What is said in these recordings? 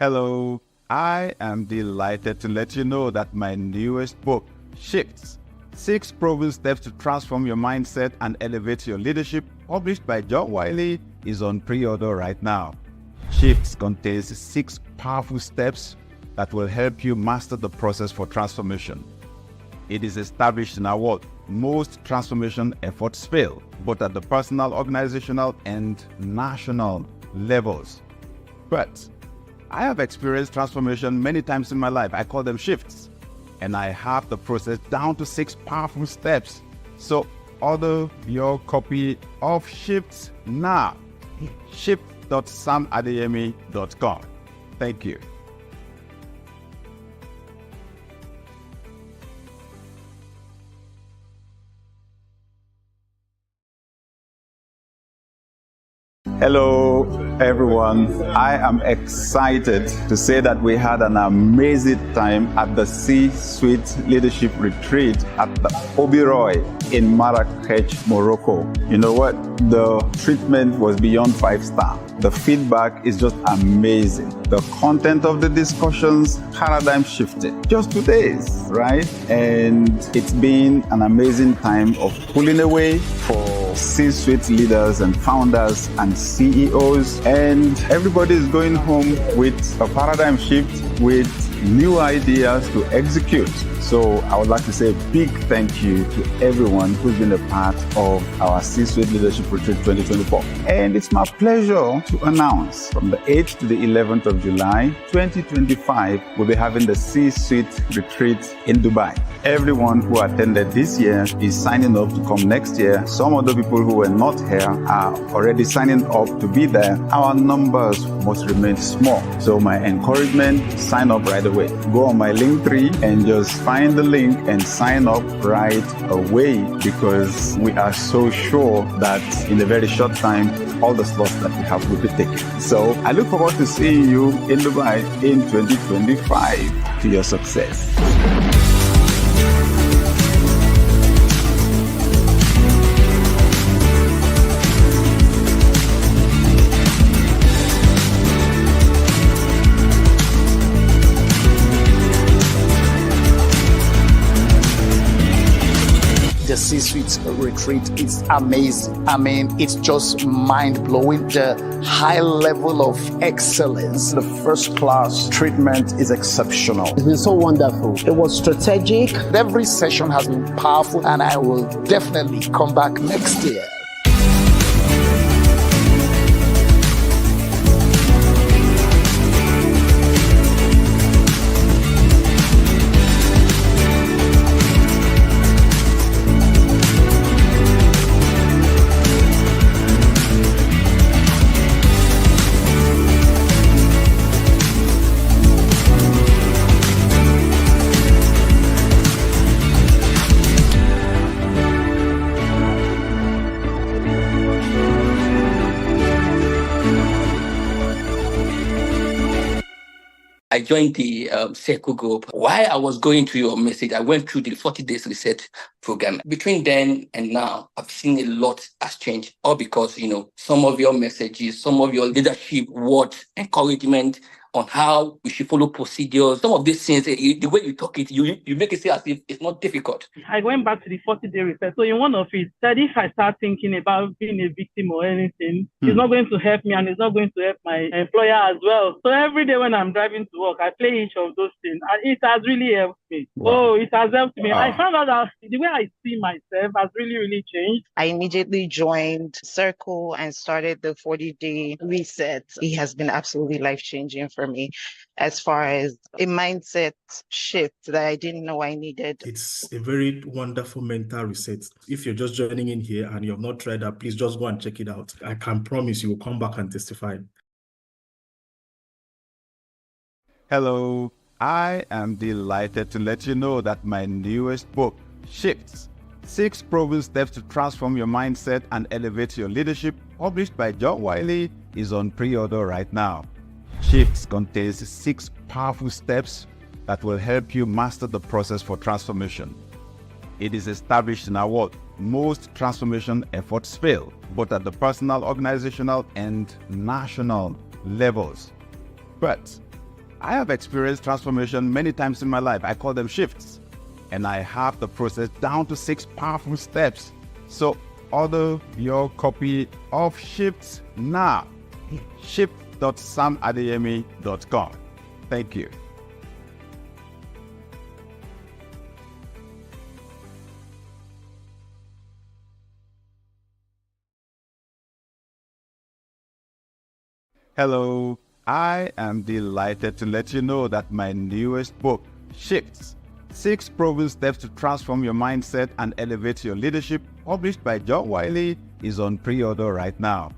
Hello, I am delighted to let you know that my newest book, Shifts, 6 Proven Steps to Transform Your Mindset and Elevate Your Leadership, published by John Wiley, is on pre-order right now. Shifts contains 6 powerful steps that will help you master the process for transformation. It is established in our world. Most transformation efforts fail, both at the personal, organizational, and national levels. But I have experienced transformation many times in my life. I call them shifts. And I have the process down to 6 powerful steps. So order your copy of Shifts now. shift.samadeyemi.com. Thank you. Hello, everyone. I am excited to say that we had an amazing time at the C-Suite Leadership Retreat at the Oberoi in Marrakech, Morocco. You know what? The treatment was beyond 5-star. The feedback is just amazing. The content of the discussions, paradigm shifted. Just 2 days, right? And it's been an amazing time of pulling away for C-suite leaders and founders and CEOs. And everybody is going home with a paradigm shift, with new ideas to execute. So I would like to say a big thank you to everyone who's been a part of our C-Suite Leadership Retreat 2024. And it's my pleasure to announce from the 8th to the 11th of July 2025, we'll be having the C-Suite Retreat in Dubai. Everyone who attended this year is signing up to come next year. Some of the people who were not here are already signing up to be there. Our numbers must remain small. So my encouragement, sign up right away. Go on my Linktree and just find the link and sign up right away, because we are so sure that in a very short time, all the slots that we have will be taken. So I look forward to seeing you in Dubai in 2025 to your success. The C-Suite retreat is amazing. I mean, it's just mind-blowing. The high level of excellence, the first class treatment is exceptional. It's been so wonderful. It was strategic. Every session has been powerful, and I will definitely come back next year. I joined the Circle group. While I was going through your message, I went through the 40 days reset program. Between then and now, I've seen a lot has changed. All because, some of your messages, some of your leadership words, encouragement on how we should follow procedures. Some of these things, the way you talk it, you make it seem as if it's not difficult. I went back to the 40-day reset. So in one of it, that if I start thinking about being a victim or anything, it's not going to help me and it's not going to help my employer as well. So every day when I'm driving to work, I play each of those things. And it has really helped me. Wow. Oh, it has helped me. Wow. I found out that the way I see myself has really, really changed. I immediately joined Circle and started the 40-day reset. It has been absolutely life-changing for me as far as a mindset shift that I didn't know I needed. It's a very wonderful mental reset. If you're just joining in here and you have not tried that, please just go and check it out. I can promise you will come back and testify. Hello, I am delighted to let you know that my newest book, Shifts, 6 Proven Steps to Transform Your Mindset and Elevate Your Leadership, published by John Wiley, is on pre-order right now. Shifts contains 6 powerful steps that will help you master the process for transformation. It is established in our world. Most transformation efforts fail, both at the personal, organizational, and national levels. But I have experienced transformation many times in my life. I call them shifts. And I have the process down to 6 powerful steps. So order your copy of Shifts now. shift.samadeyemi.com. Thank you. Hello, I am delighted to let you know that my newest book, Shifts, 6 Proven Steps to Transform Your Mindset and Elevate Your Leadership, published by John Wiley, is on pre-order right now.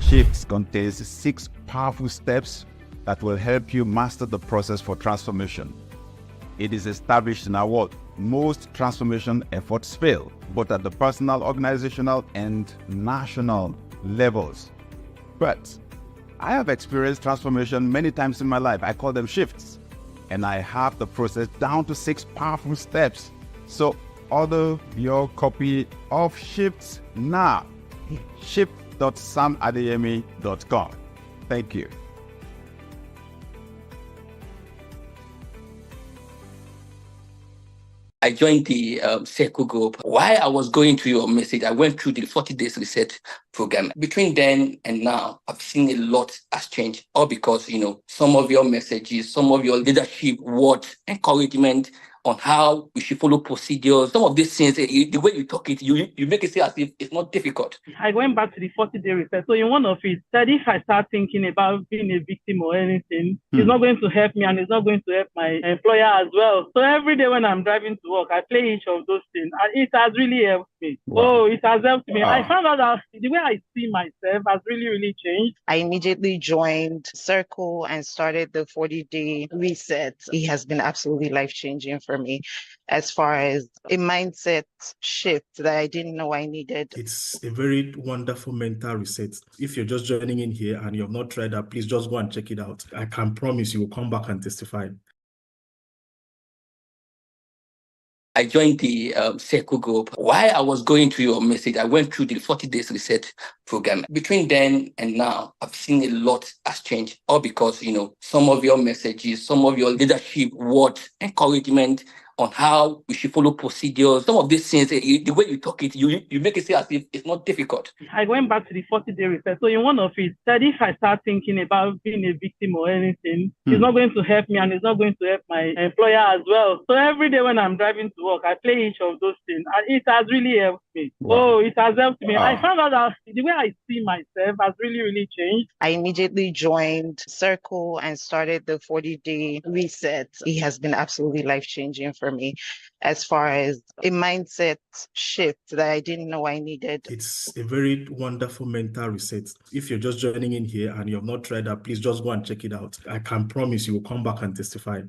Shifts contains 6 powerful steps that will help you master the process for transformation. It is established in our world. Most transformation efforts fail, both at the personal, organizational, and national levels. But I have experienced transformation many times in my life. I call them shifts. And I have the process down to 6 powerful steps. So order your copy of Shifts now. shift.samadeyemi.com. Thank you. I joined the Circle group. While I was going through your message, I went through the 40 days reset program. Between then and now, I've seen a lot has changed. All because, some of your messages, some of your leadership words, encouragement on how we should follow procedures. Some of these things, the way you talk it, you make it seem as if it's not difficult. I went back to the 40-day reset. So in one of it, that if I start thinking about being a victim or anything, it's not going to help me and it's not going to help my employer as well. So every day when I'm driving to work, I play each of those things and it has really helped me. Wow. Oh, it has helped me. Wow. I found out that the way I see myself has really, really changed. I immediately joined Circle and started the 40-day reset. It has been absolutely life-changing for me as far as a mindset shift that I didn't know I needed. It's a very wonderful mental reset. If you're just joining in here and you have not tried that, please just go and check it out. I can promise you will come back and testify. I joined the Circle group. While I was going through your message, I went through the 40 days reset program. Between then and now, I've seen a lot has changed. All because, some of your messages, some of your leadership words, encouragement on how we should follow procedures. Some of these things, the way you talk it, you make it seem as if it's not difficult. I went back to the 40-day reset. So in one of it, that if I start thinking about being a victim or anything, it's not going to help me and it's not going to help my employer as well. So every day when I'm driving to work, I play each of those things and it has really helped me. Wow. Oh, it has helped me. Wow. I found out that the way I see myself has really, really changed. I immediately joined Circle and started the 40-day reset. It has been absolutely life-changing for me as far as a mindset shift that I didn't know I needed. It's a very wonderful mental reset. If you're just joining in here and you have not tried that, please just go and check it out. I can promise you will come back and testify.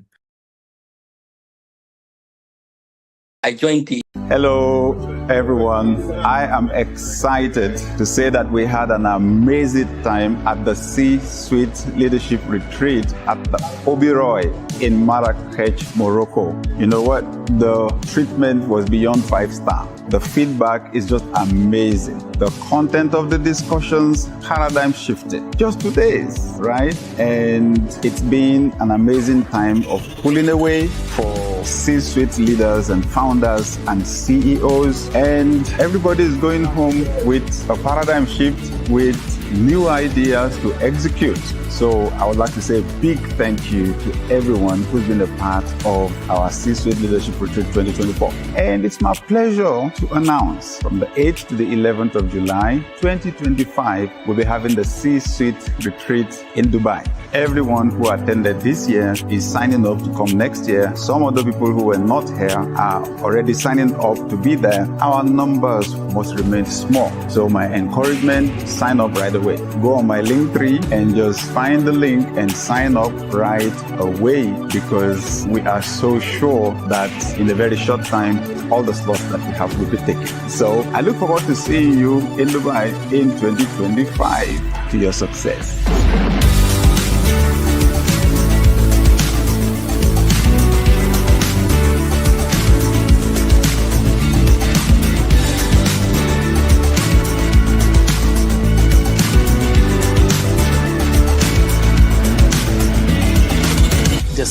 I joined the Hello, everyone. I am excited to say that we had an amazing time at the C-Suite Leadership Retreat at the Oberoi in Marrakech, Morocco. You know what? The treatment was beyond 5-star. The feedback is just amazing. The content of the discussions, paradigm shifted. Just 2 days, right? And it's been an amazing time of pulling away for C-suite leaders and founders and CEOs. And everybody is going home with a paradigm shift, with new ideas to execute. So I would like to say a big thank you to everyone who's been a part of our C-Suite Leadership Retreat 2024. And it's my pleasure to announce from the 8th to the 11th of July 2025, we'll be having the C-Suite Retreat in Dubai. Everyone who attended this year is signing up to come next year. Some of the people who were not here are already signing up to be there. Our numbers must remain small. So my encouragement, sign up right away. Go on my Linktree and just find the link and sign up right away, because we are so sure that in a very short time, all the slots that we have will be taken. So I look forward to seeing you in Dubai in 2025 to your success.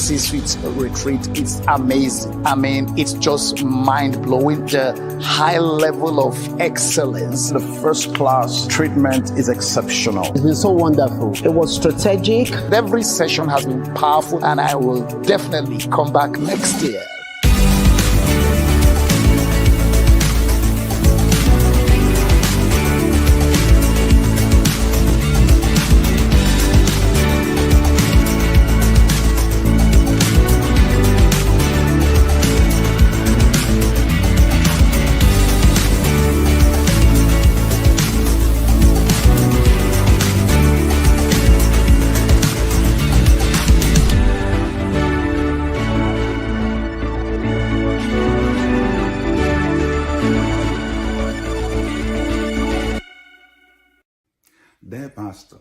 C-suite retreat is amazing. I mean, it's just mind-blowing. The high level of excellence, the first-class treatment is exceptional. It's been so wonderful. It was strategic. Every session has been powerful, and I will definitely come back next year. Their pastor.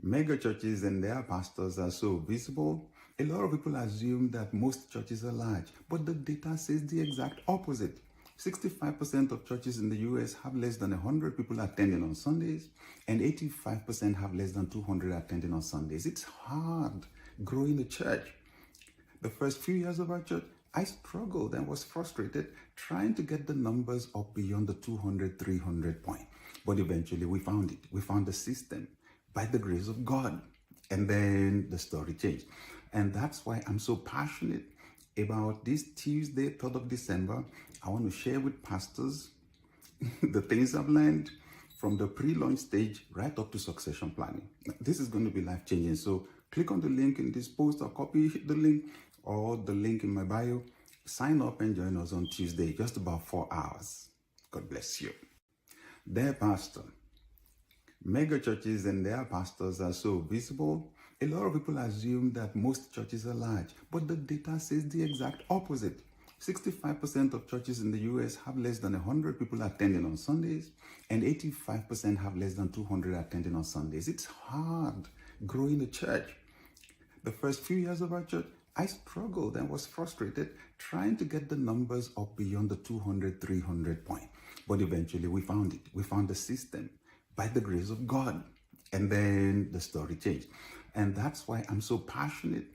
Mega churches and their pastors are so visible. A lot of people assume that most churches are large, but the data says the exact opposite. 65% of churches in the US have less than 100 people attending on Sundays, and 85% have less than 200 attending on Sundays. It's hard growing a church. The first few years of our church, I struggled and was frustrated trying to get the numbers up beyond the 200, 300 point. But eventually we found it. We found the system by the grace of God. And then the story changed. And that's why I'm so passionate about this Tuesday, 3rd of December. I want to share with pastors the things I've learned from the pre-launch stage right up to succession planning. This is going to be life-changing. So click on the link in this post or copy the link or the link in my bio. Sign up and join us on Tuesday, just about 4 hours. God bless you. Their pastor. Mega churches and their pastors are so visible. A lot of people assume that most churches are large, but the data says the exact opposite. 65% of churches in the US have less than 100 people attending on Sundays, and 85% have less than 200 attending on Sundays. It's hard growing a church. The first few years of our church, I struggled and was frustrated trying to get the numbers up beyond the 200, 300 point. But eventually we found it. We found the system by the grace of God. And then the story changed. And that's why I'm so passionate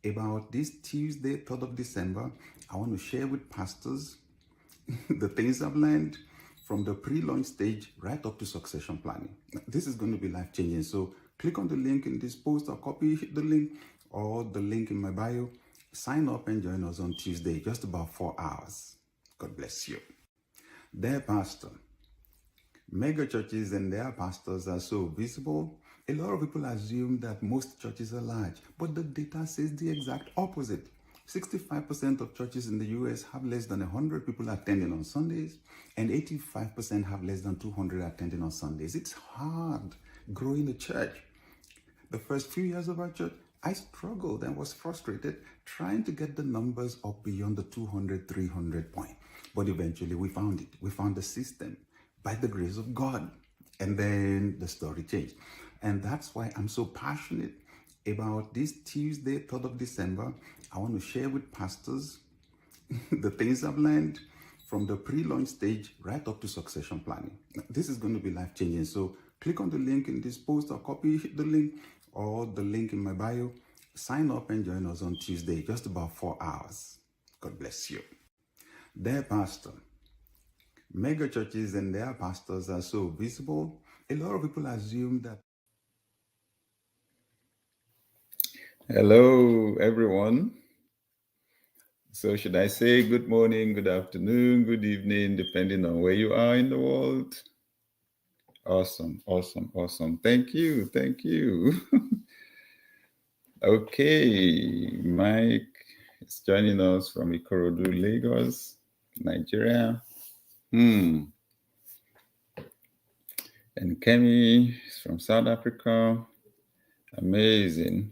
about this Tuesday, 3rd of December. I want to share with pastors the things I've learned from the pre-launch stage right up to succession planning. This is going to be life-changing. So click on the link in this post or copy the link or the link in my bio. Sign up and join us on Tuesday, just about 4 hours. God bless you. Their pastor. Mega churches and their pastors are so visible. A lot of people assume that most churches are large, but the data says the exact opposite. 65% of churches in the US have less than 100 people attending on Sundays, and 85% have less than 200 attending on Sundays. It's hard growing a church. The first few years of our church, I struggled and was frustrated trying to get the numbers up beyond the 200, 300 point. But eventually we found it. We found the system by the grace of God. And then the story changed. And that's why I'm so passionate about this Tuesday, 3rd of December. I want to share with pastors the things I've learned from the pre-launch stage right up to succession planning. This is going to be life-changing. So click on the link in this post or copy the link or the link in my bio. Sign up and join us on Tuesday, just about 4 hours. God bless you. Their pastor. Mega churches and their pastors are so visible. A lot of people assume that. Hello, everyone. So should I say good morning, good afternoon, good evening, depending on where you are in the world? Awesome, awesome, awesome. Thank you, thank you. Okay, Mike is joining us from Ikorodu, Lagos, Nigeria. And Kemi is from South Africa. Amazing.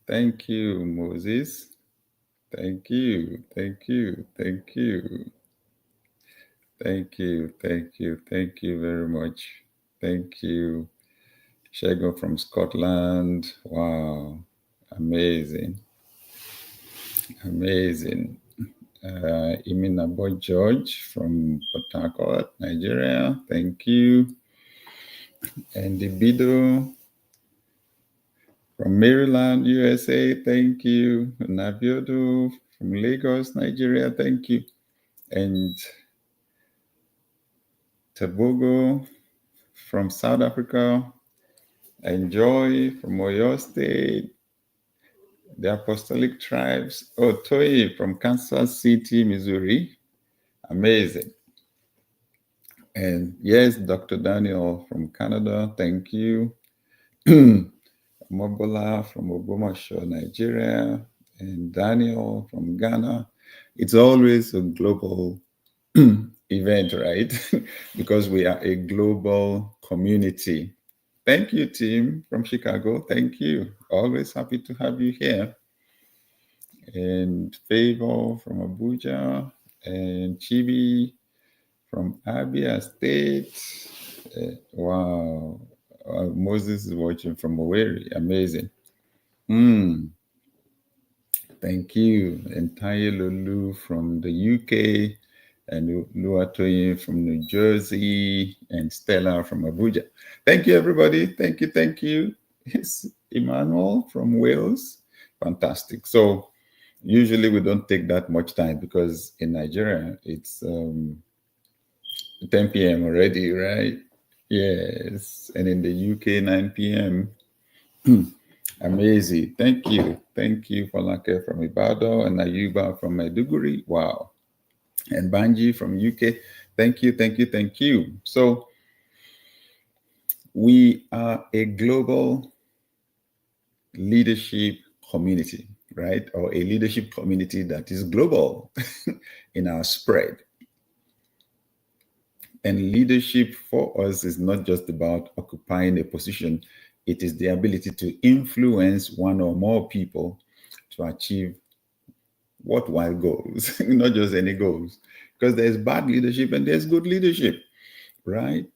Thank you, Moses. Thank you, thank you, thank you. Thank you, thank you, thank you very much. Thank you. Shego from Scotland. Wow, amazing. Amazing. Iminabo George from Port Harcourt, Nigeria. Thank you. And Ibido from Maryland, USA, thank you. Nabiodo from Lagos, Nigeria, thank you. And Tobago from South Africa, Enjoy from Oyo State, the Apostolic Tribes. Oh, Toyi from Kansas City, Missouri. Amazing. And yes, Dr. Daniel from Canada, thank you. Mobola from Ogbomoso, Nigeria, and Daniel from Ghana. It's always a global event, right? Because we are a global community. Thank you, team from Chicago. Thank you. Always happy to have you here. And Favor from Abuja, and Chibi from Abia State. Wow. Moses is watching from Owerri. Amazing. Thank you. And Taye Lulu from the UK, and Luatoye from New Jersey, and Stella from Abuja. Thank you, everybody. Thank you. Thank you. Yes, Emmanuel from Wales. Fantastic. So usually we don't take that much time because in Nigeria, it's 10 p.m. already, right? Yes. And in the UK, 9 p.m. Amazing. Thank you. Thank you, Falake from Ibadan, and Ayuba from Maiduguri. Wow. And Banji from UK. Thank you, thank you, thank you. So we are a global leadership community, right? Or a leadership community that is global in our spread. And leadership for us is not just about occupying a position. It is the ability to influence one or more people to achieve worthwhile goals, not just any goals. Because there's bad leadership and there's good leadership, right?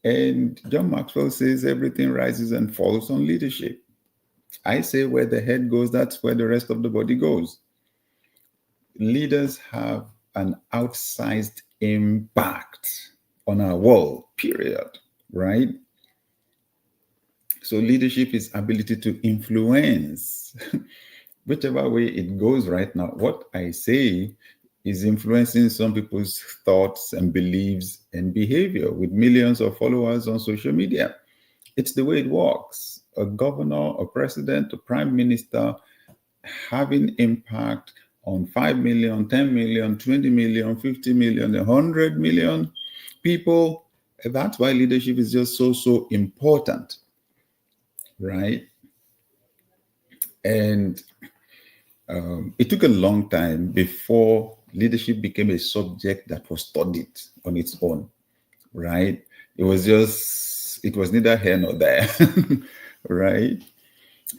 And John Maxwell says everything rises and falls on leadership. I say where the head goes, that's where the rest of the body goes. Leaders have an outsized impact on our world, period, right? So leadership is ability to influence. Whichever way it goes right now, what I say is influencing some people's thoughts and beliefs and behavior with millions of followers on social media. It's the way it works. A governor, a president, a prime minister having impact on 5 million, 10 million, 20 million, 50 million, 100 million people. That's why leadership is just so important, right? And it took a long time before leadership became a subject that was studied on its own, right? It was neither here nor there, right?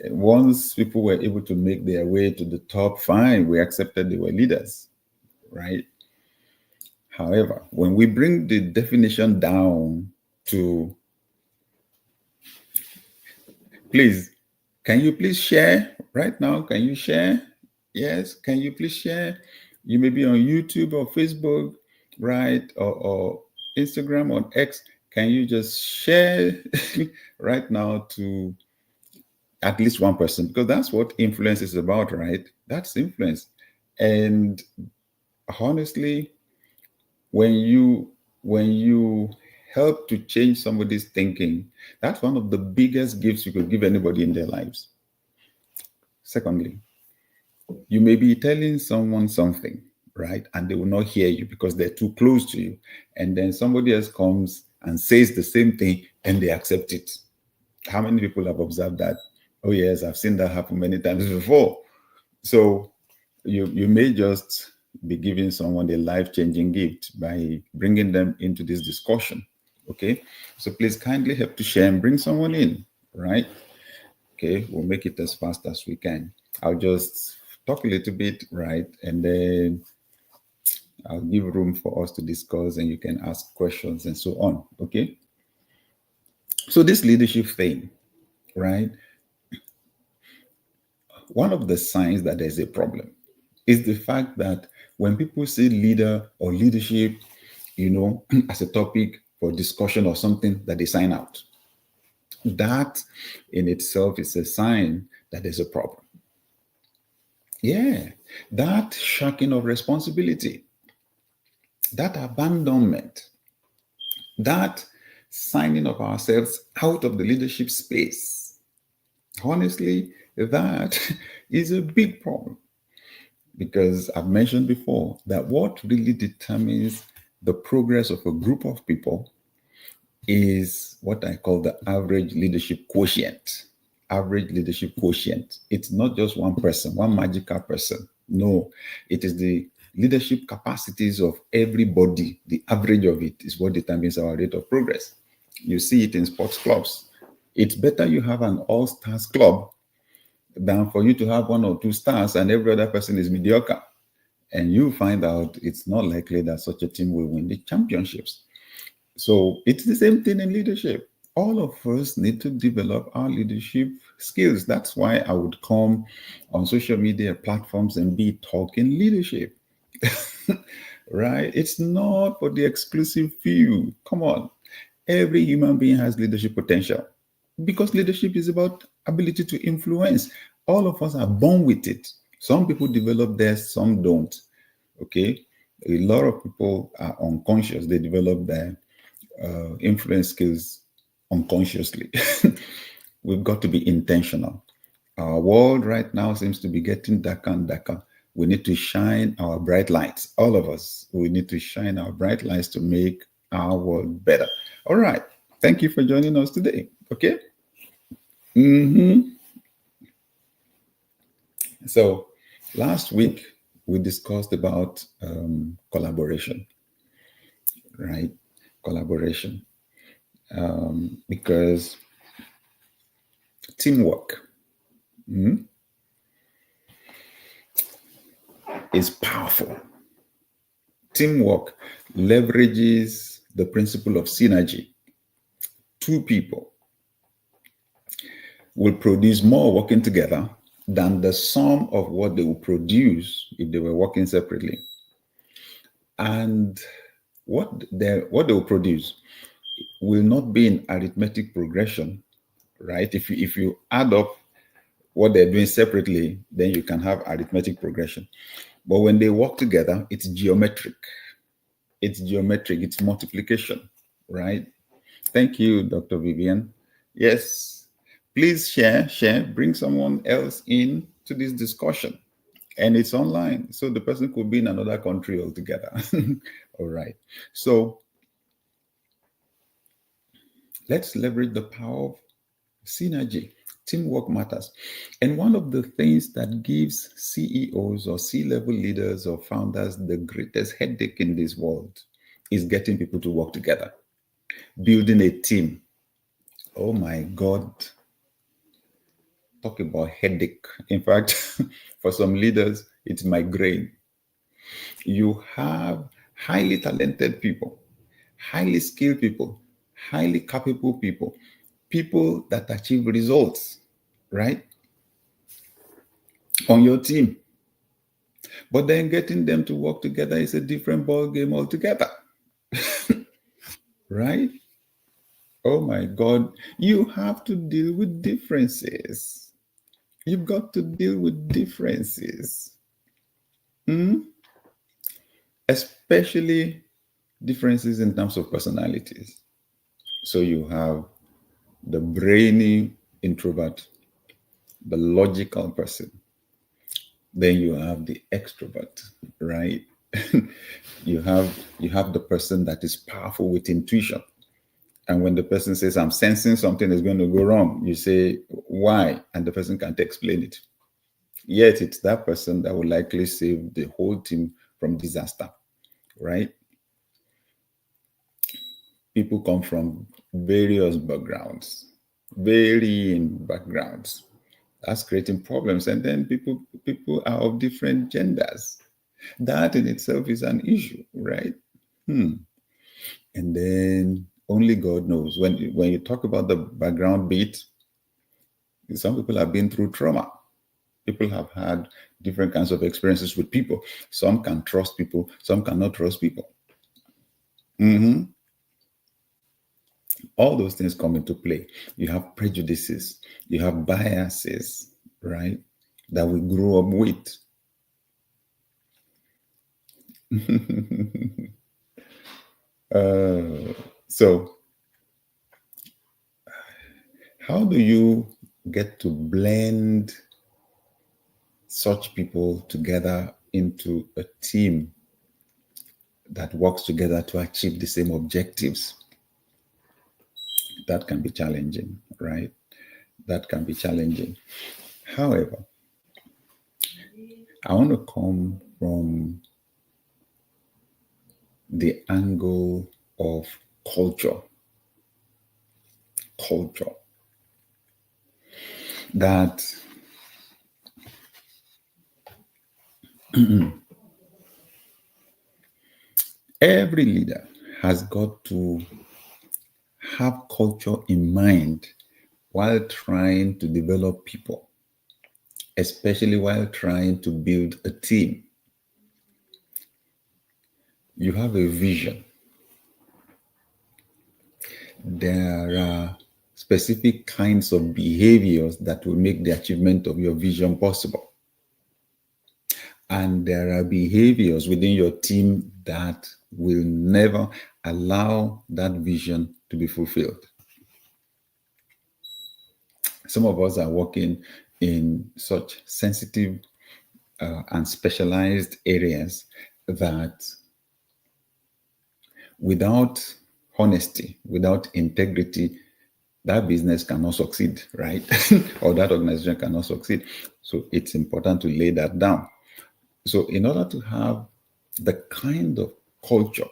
Once people were able to make their way to the top, fine, we accepted they were leaders, right? However, when we bring the definition down to, please, can you please share right now? Can you share? Yes, can you please share? You may be on YouTube or Facebook, right? Or Instagram or X. Can you just share right now to at least one person? Because that's what influence is about, right? That's influence. And honestly, when you help to change somebody's thinking, that's one of the biggest gifts you could give anybody in their lives. Secondly, you may be telling someone something, right? And they will not hear you because they're too close to you. And then somebody else comes and says the same thing and they accept it. How many people have observed that? Oh, yes, I've seen that happen many times before. So you may just be giving someone a life-changing gift by bringing them into this discussion, okay? So please kindly help to share and bring someone in, right? Okay, we'll make it as fast as we can. I'll just talk a little bit, right? And then I'll give room for us to discuss and you can ask questions and so on, okay? So this leadership thing, right? One of the signs that there's a problem is the fact that when people say leader or leadership, as a topic for discussion or something, that they sign out. That in itself is a sign that there's a problem. Yeah, that shirking of responsibility, that abandonment, that signing of ourselves out of the leadership space, honestly, that is a big problem. Because I've mentioned before that what really determines the progress of a group of people is what I call the average leadership quotient. Average leadership quotient. It's not just one person, one magical person. No, it is the leadership capacities of everybody. The average of it is what determines our rate of progress. You see it in sports clubs. It's better you have an all-stars club than for you to have one or two stars and every other person is mediocre. And you find out it's not likely that such a team will win the championships. So it's the same thing in leadership. All of us need to develop our leadership skills. That's why I would come on social media platforms and be talking leadership. Right? It's not for the exclusive few. Come on. Every human being has leadership potential because leadership is about ability to influence. All of us are born with it. Some people develop theirs, some don't. Okay? A lot of people are unconscious. They develop their influence skills unconsciously. We've got to be intentional. Our world right now seems to be getting darker and darker. We need to shine our bright lights. All of us, we need to shine our bright lights to make our world better. All right. Thank you for joining us today. Okay. So last week we discussed about collaboration, right? Collaboration, because teamwork is powerful. Teamwork leverages the principle of synergy. Two people will produce more working together than the sum of what they will produce if they were working separately. And what they will produce will not be in arithmetic progression, right? If you add up what they're doing separately, then you can have arithmetic progression. But when they work together, it's geometric. It's geometric, it's multiplication, right? Thank you, Dr. Vivian. Yes, please share, bring someone else in to this discussion. And it's online, so the person could be in another country altogether. All right. So let's leverage the power of synergy. Teamwork matters. And one of the things that gives CEOs or C-level leaders or founders the greatest headache in this world is getting people to work together, building a team. Oh my God. Talk about headache. In fact, for some leaders, it's migraine. You have highly talented people, highly skilled people, highly capable people, people that achieve results, right, on your team. But then getting them to work together is a different ball game altogether. Right? Oh my God. You have to deal with differences. You've got to deal with differences. Especially differences in terms of personalities. So you have the brainy introvert, the logical person. Then you have the extrovert, right? you have the person that is powerful with intuition. And when the person says, I'm sensing something is going to go wrong, you say, why? And the person can't explain it. Yet it's that person that will likely save the whole team from disaster, right? People come from various backgrounds, varying backgrounds. That's creating problems. And then people are of different genders. That in itself is an issue, right? And then only God knows. When you talk about the background bit, some people have been through trauma. People have had different kinds of experiences with people. Some can trust people, some cannot trust people. All those things come into play. You have prejudices, you have biases, right? That we grew up with. So, how do you get to blend such people together into a team that works together to achieve the same objectives? That can be challenging, right? That can be challenging. However, I want to come from the angle of culture. Culture. That every leader has got to have culture in mind while trying to develop people, especially while trying to build a team. You have a vision. There are specific kinds of behaviors that will make the achievement of your vision possible. And there are behaviors within your team that will never allow that vision to be fulfilled. Some of us are working in such sensitive and specialized areas that without honesty, without integrity, that business cannot succeed, right? Or that organization cannot succeed. So it's important to lay that down. So in order to have the kind of culture,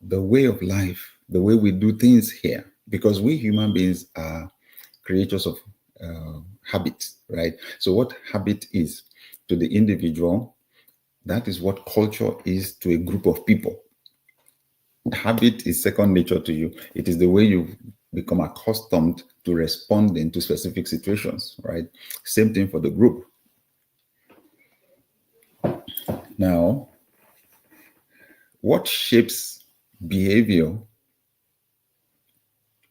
the way of life, the way we do things here, because we human beings are creatures of habits, right? So what habit is to the individual, that is what culture is to a group of people. Habit is second nature to you. It is the way you become accustomed to responding to specific situations, right? Same thing for the group. Now, what shapes behavior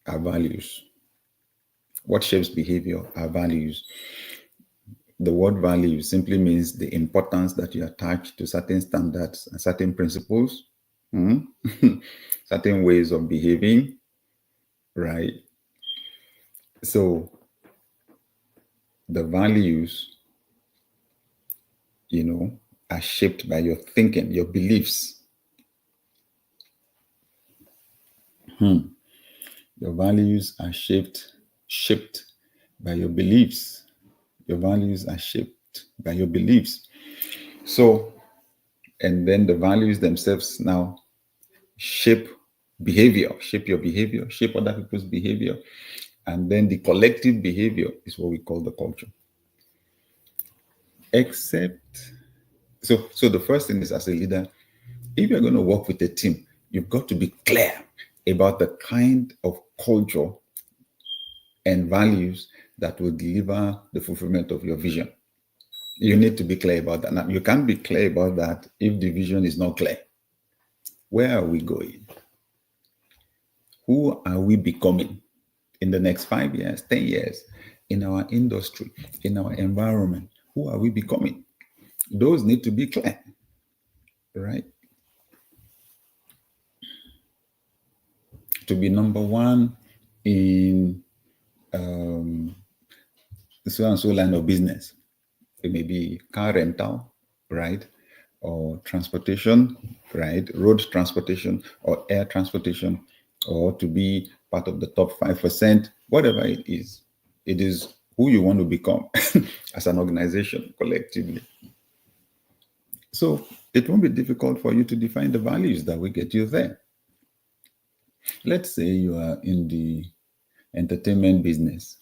are values. What shapes behavior are values. The word value simply means the importance that you attach to certain standards and certain principles, certain ways of behaving, right? So the values, are shaped by your thinking, your beliefs. Your values are shaped by your beliefs. Your values are shaped by your beliefs. So, and then the values themselves now shape behavior, shape your behavior, shape other people's behavior. And then the collective behavior is what we call the culture. So the first thing is, as a leader, if you're going to work with a team, you've got to be clear about the kind of culture and values that will deliver the fulfillment of your vision. You need to be clear about that. Now, you can't be clear about that if the vision is not clear. Where are we going? Who are we becoming in the next 5 years, 10 years, in our industry, in our environment? Who are we becoming? Those need to be clear, right? To be number one in so and so line of business. It may be car rental, right? Or transportation, right? Road transportation or air transportation, or to be part of the top 5%, whatever it is who you want to become as an organization collectively. So it won't be difficult for you to define the values that will get you there. Let's say you are in the entertainment business,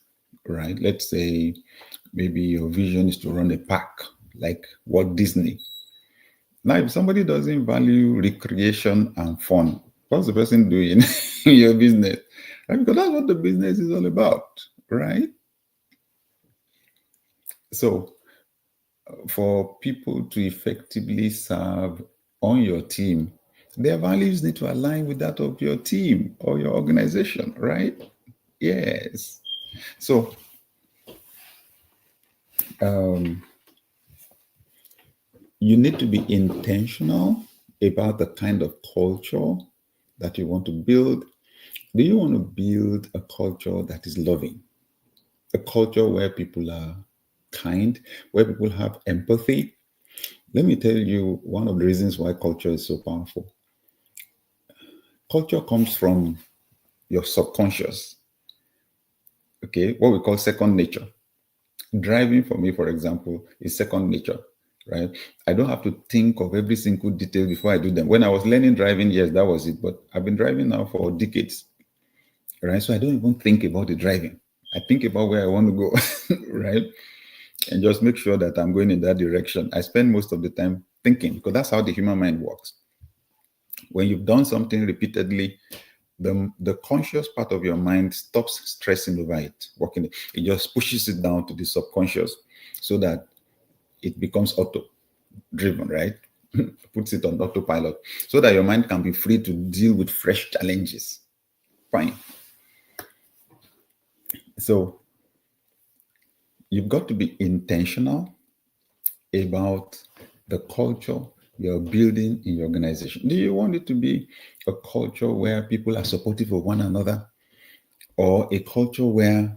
right? Let's say maybe your vision is to run a park like Walt Disney. Now, if somebody doesn't value recreation and fun, what's the person doing in your business? Right? Because that's what the business is all about, right? So, for people to effectively serve on your team, Their values need to align with that of your team or your organization, right? Yes. So, you need to be intentional about the kind of culture that you want to build. Do you want to build a culture that is loving? A culture where people are kind, where people have empathy? Let me tell you one of the reasons why culture is so powerful. Culture comes from your subconscious, okay? What we call second nature. Driving for me, for example, is second nature, right? I don't have to think of every single detail before I do them. When I was learning driving, yes, that was it. But I've been driving now for decades, right? So I don't even think about the driving. I think about where I want to go, right? And just make sure that I'm going in that direction. I spend most of the time thinking, because that's how the human mind works. When you've done something repeatedly, the conscious part of your mind stops stressing over it, working. It just pushes it down to the subconscious so that it becomes auto driven, right? Puts it on autopilot so that your mind can be free to deal with fresh challenges. Fine. So you've got to be intentional about the culture you're building in your organization. Do you want it to be a culture where people are supportive of one another, or a culture where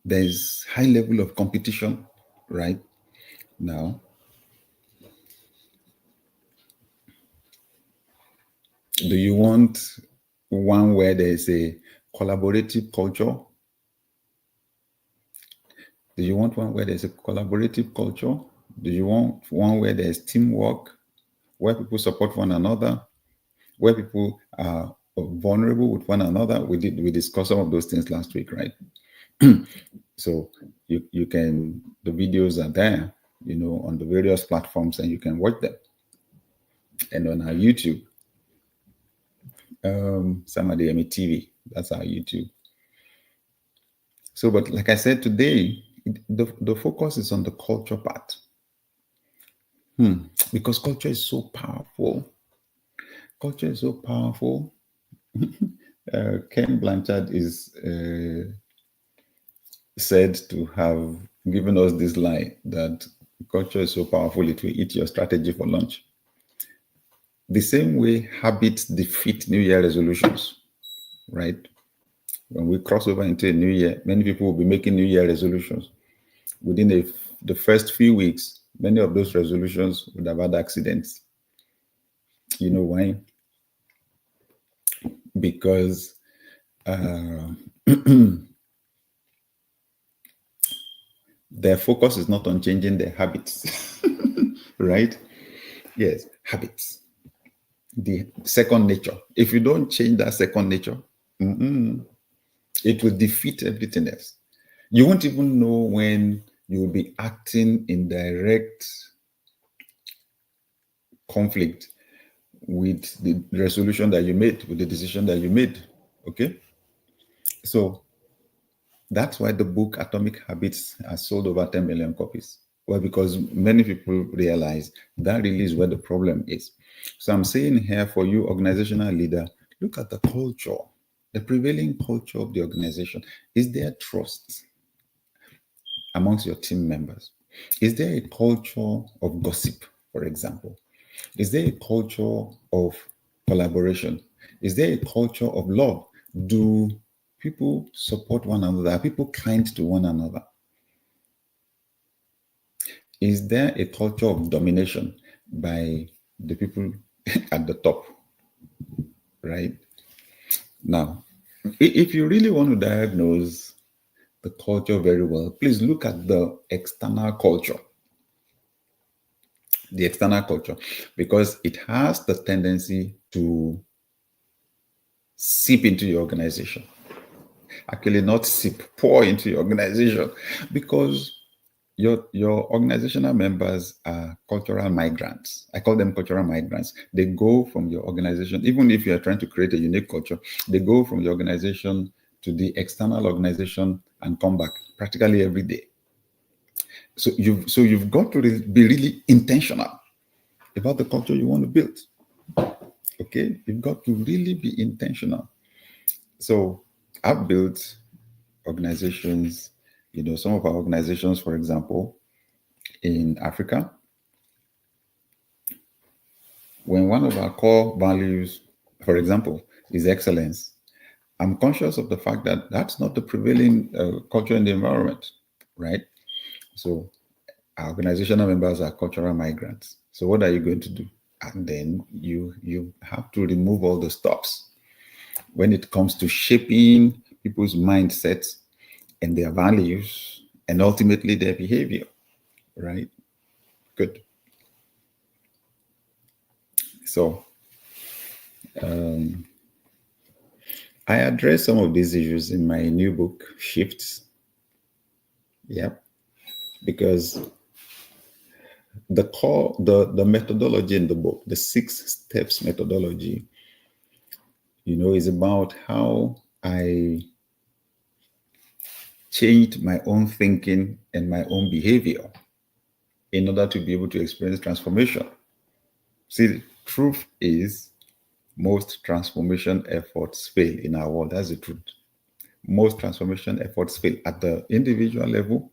there's high level of competition right now? Do you want one where there's a collaborative culture? Do you want one where there's a collaborative culture? Do you want one where there's teamwork, where people support one another, where people are vulnerable with one another? We discussed some of those things last week, right? So you can, the videos are there, on the various platforms, and you can watch them. And on our YouTube, Sam Adeyemi TV, that's our YouTube. So, but like I said today, the focus is on the culture part. Because culture is so powerful. Culture is so powerful. Ken Blanchard is said to have given us this line that culture is so powerful it will eat your strategy for lunch. The same way habits defeat New Year resolutions, right? When we cross over into a new year, many people will be making New Year resolutions. Within the first few weeks, many of those resolutions would have had accidents. You know why? Because their focus is not on changing their habits, right? Yes, habits. The second nature. If you don't change that second nature, it will defeat everything else. You won't even know when you will be acting in direct conflict with the resolution that you made, with the decision that you made. Okay? So that's why the book Atomic Habits has sold over 10 million copies. Well, because many people realize that really is where the problem is. So I'm saying here for you, organizational leader, look at the culture, the prevailing culture of the organization. Is there trust amongst your team members? Is there a culture of gossip, for example? Is there a culture of collaboration? Is there a culture of love? Do people support one another? Are people kind to one another? Is there a culture of domination by the people at the top? Right? Now, if you really want to diagnose the culture very well, please look at the external culture. The external culture, because it has the tendency to seep into your organization. Actually, not seep, pour into your organization, because your organizational members are cultural migrants. I call them cultural migrants. They go from your organization, even if you are trying to create a unique culture, they go from your organization to the external organization and come back practically every day. So you've got to be really intentional about the culture you want to build. Okay, you've got to really be intentional. So I've built organizations, some of our organizations, for example, in Africa, when one of our core values, for example, is excellence, I'm conscious of the fact that that's not the prevailing culture in the environment, right? So our organizational members are cultural migrants. So what are you going to do? And then you have to remove all the stops when it comes to shaping people's mindsets and their values and ultimately their behavior, right? Good. So I address some of these issues in my new book, Shifts. Yep. Because the methodology in the book, the 6 steps methodology, is about how I changed my own thinking and my own behavior in order to be able to experience transformation. See, the truth is most transformation efforts fail in our world. That's the truth. Most transformation efforts fail at the individual level.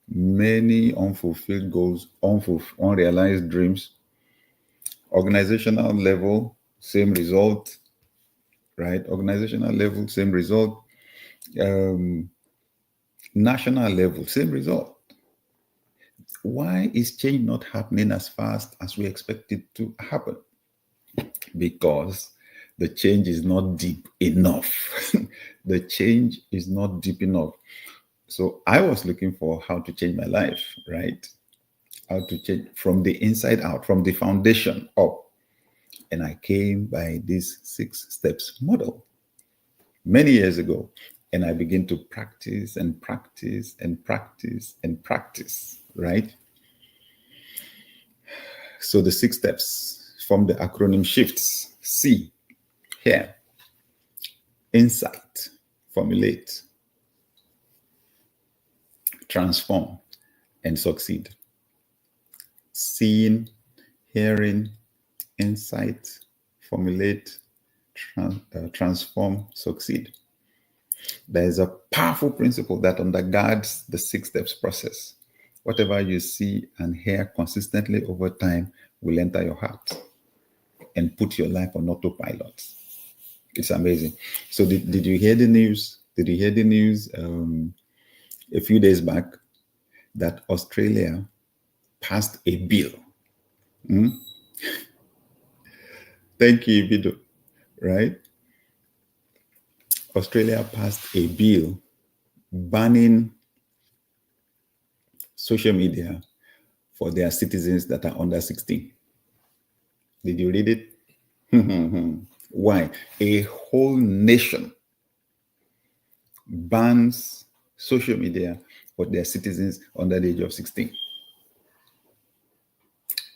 Many unfulfilled goals, unrealized dreams. Organizational level, same result, right? Organizational level, same result. National level, same result. Why is change not happening as fast as we expect it to happen? Because the change is not deep enough. The change is not deep enough. So I was looking for how to change my life, right? How to change from the inside out, from the foundation up. And I came by this 6 steps model many years ago. And I began to practice and practice and practice and practice, right? So the 6 steps from the acronym SHIFTS. C, here, insight, formulate, transform, and succeed. Seeing, hearing, insight, formulate, transform, succeed. There is a powerful principle that undergirds the 6 steps process. Whatever you see and hear consistently over time will enter your heart and put your life on autopilot. It's amazing. So did you hear the news? Did you hear the news a few days back that Australia passed a bill? Thank you, Bido. Right? Australia passed a bill banning social media for their citizens that are under 16. Did you read it? Why? A whole nation bans social media for their citizens under the age of 16.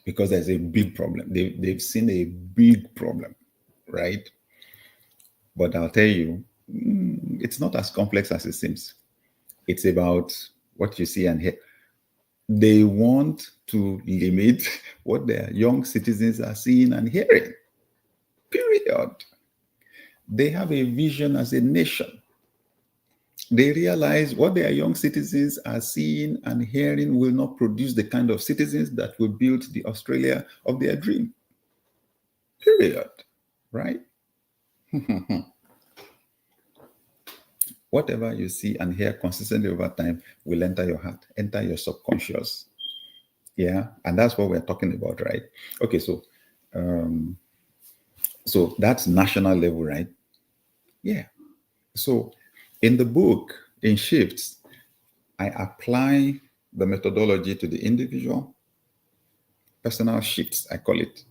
Because there's a big problem. They've seen a big problem, right? But I'll tell you, it's not as complex as it seems. It's about what you see and hear. They want to limit what their young citizens are seeing and hearing. Period. They have a vision as a nation. They realize what their young citizens are seeing and hearing will not produce the kind of citizens that will build the Australia of their dream. Period. Right? Whatever you see and hear consistently over time will enter your heart, enter your subconscious. Yeah, and that's what we're talking about, right? Okay, so that's national level, right? Yeah. So in the book, in Shifts, I apply the methodology to the individual, personal shifts, I call it.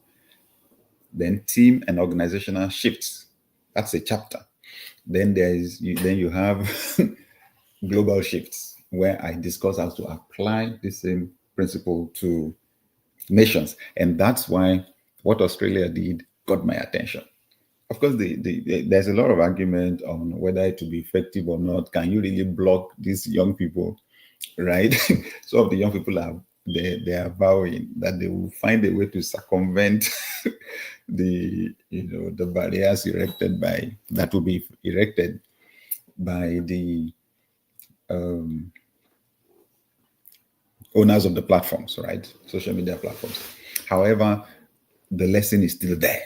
Then team and organizational shifts. That's a chapter. Then you have global shifts, where I discuss how to apply the same principle to nations. And that's why what Australia did got my attention. Of course, there's a lot of argument on whether it will be effective or not. Can you really block these young people, right? Some of the young people they are vowing that they will find a way to circumvent the barriers erected by that will be erected by the owners of the platforms, right? Social media platforms. However, the lesson is still there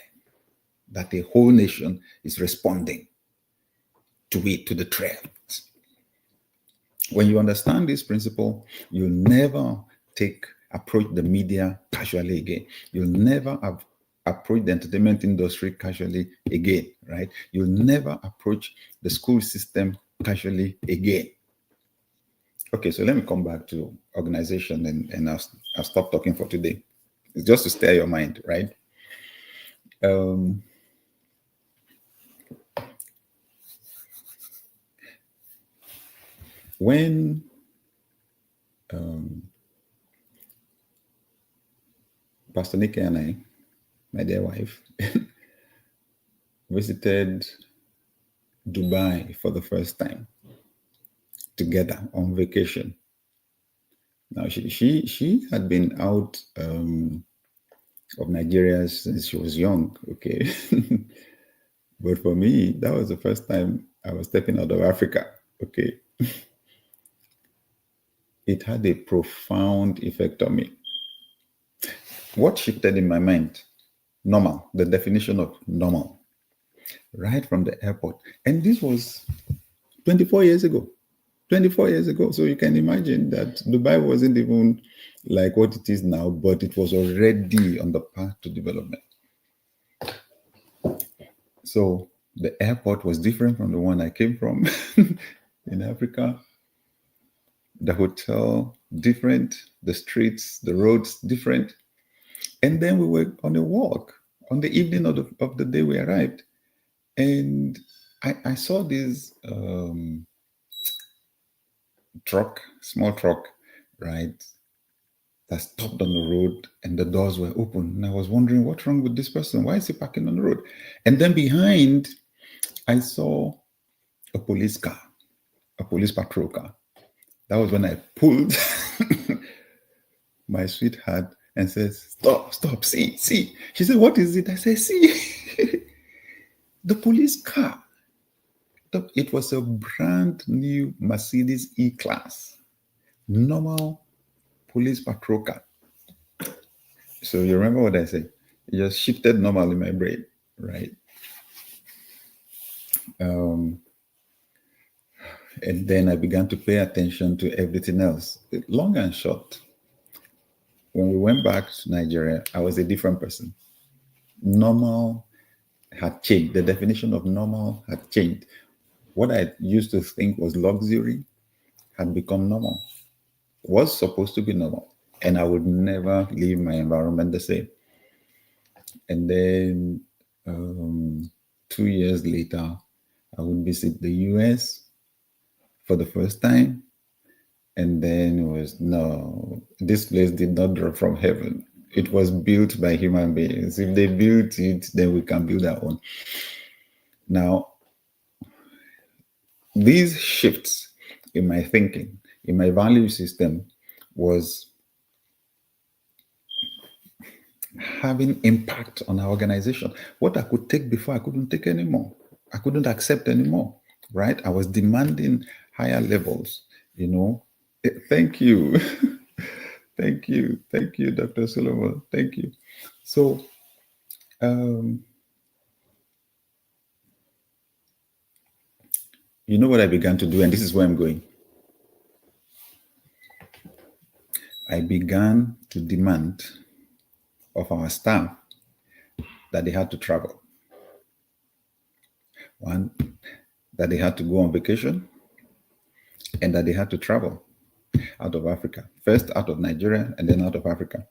that the whole nation is responding to it, to the threat. When you understand this principle, you'll never approach the media casually again. You'll never approach the entertainment industry casually again, right? You'll never approach the school system casually again. Okay, so let me come back to organization and I'll stop talking for today. It's just to stir your mind, right? When Pastor Nikki and I, my dear wife, visited Dubai for the first time together on vacation. Now she had been out of Nigeria since she was young, okay? But for me, that was the first time I was stepping out of Africa, okay? It had a profound effect on me. What shifted in my mind? Normal, the definition of normal, right from the airport. And this was 24 years ago. 24 years ago. So you can imagine that Dubai wasn't even like what it is now, but it was already on the path to development. So the airport was different from the one I came from in Africa. The hotel, different. The streets, the roads, different. And then we were on a walk on the evening of the day we arrived. And I saw this small truck, right, that stopped on the road and the doors were open. And I was wondering, what's wrong with this person? Why is he parking on the road? And then behind, I saw a police car, a police patrol car. That was when I pulled my sweetheart and said, stop, see. She said, what is it? I said, see, the police car. It was a brand new Mercedes E-Class, normal police patrol car. So you remember what I said? It just shifted normal in my brain, right? And then I began to pay attention to everything else. Long and short, when we went back to Nigeria, I was a different person. Normal had changed. The definition of normal had changed. What I used to think was luxury had become normal. Was supposed to be normal. And I would never leave my environment the same. And then 2 years later, I would visit the US for the first time. And then it was, no, this place did not drop from heaven. It was built by human beings. If they built it, then we can build our own. Now, these shifts in my thinking, in my value system, was having impact on our organization. What I could take before, I couldn't take anymore. I couldn't accept anymore, right? I was demanding higher levels, Thank you. Thank you, Dr. Solomon. Thank you. So, you know what I began to do, and this is where I'm going. I began to demand of our staff that they had to travel. One, that they had to go on vacation, and that they had to travel out of Africa. First out of Nigeria, and then out of Africa.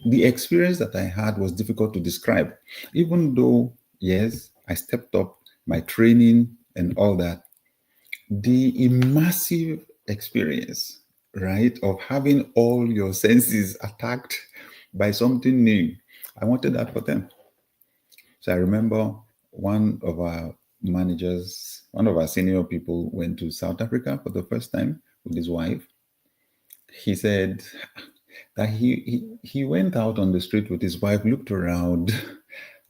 The experience that I had was difficult to describe. Even though, yes, I stepped up my training and all that, the immersive experience, right, of having all your senses attacked by something new, I wanted that for them. So I remember one of our managers, one of our senior people went to South Africa for the first time with his wife. He said that he went out on the street with his wife, looked around,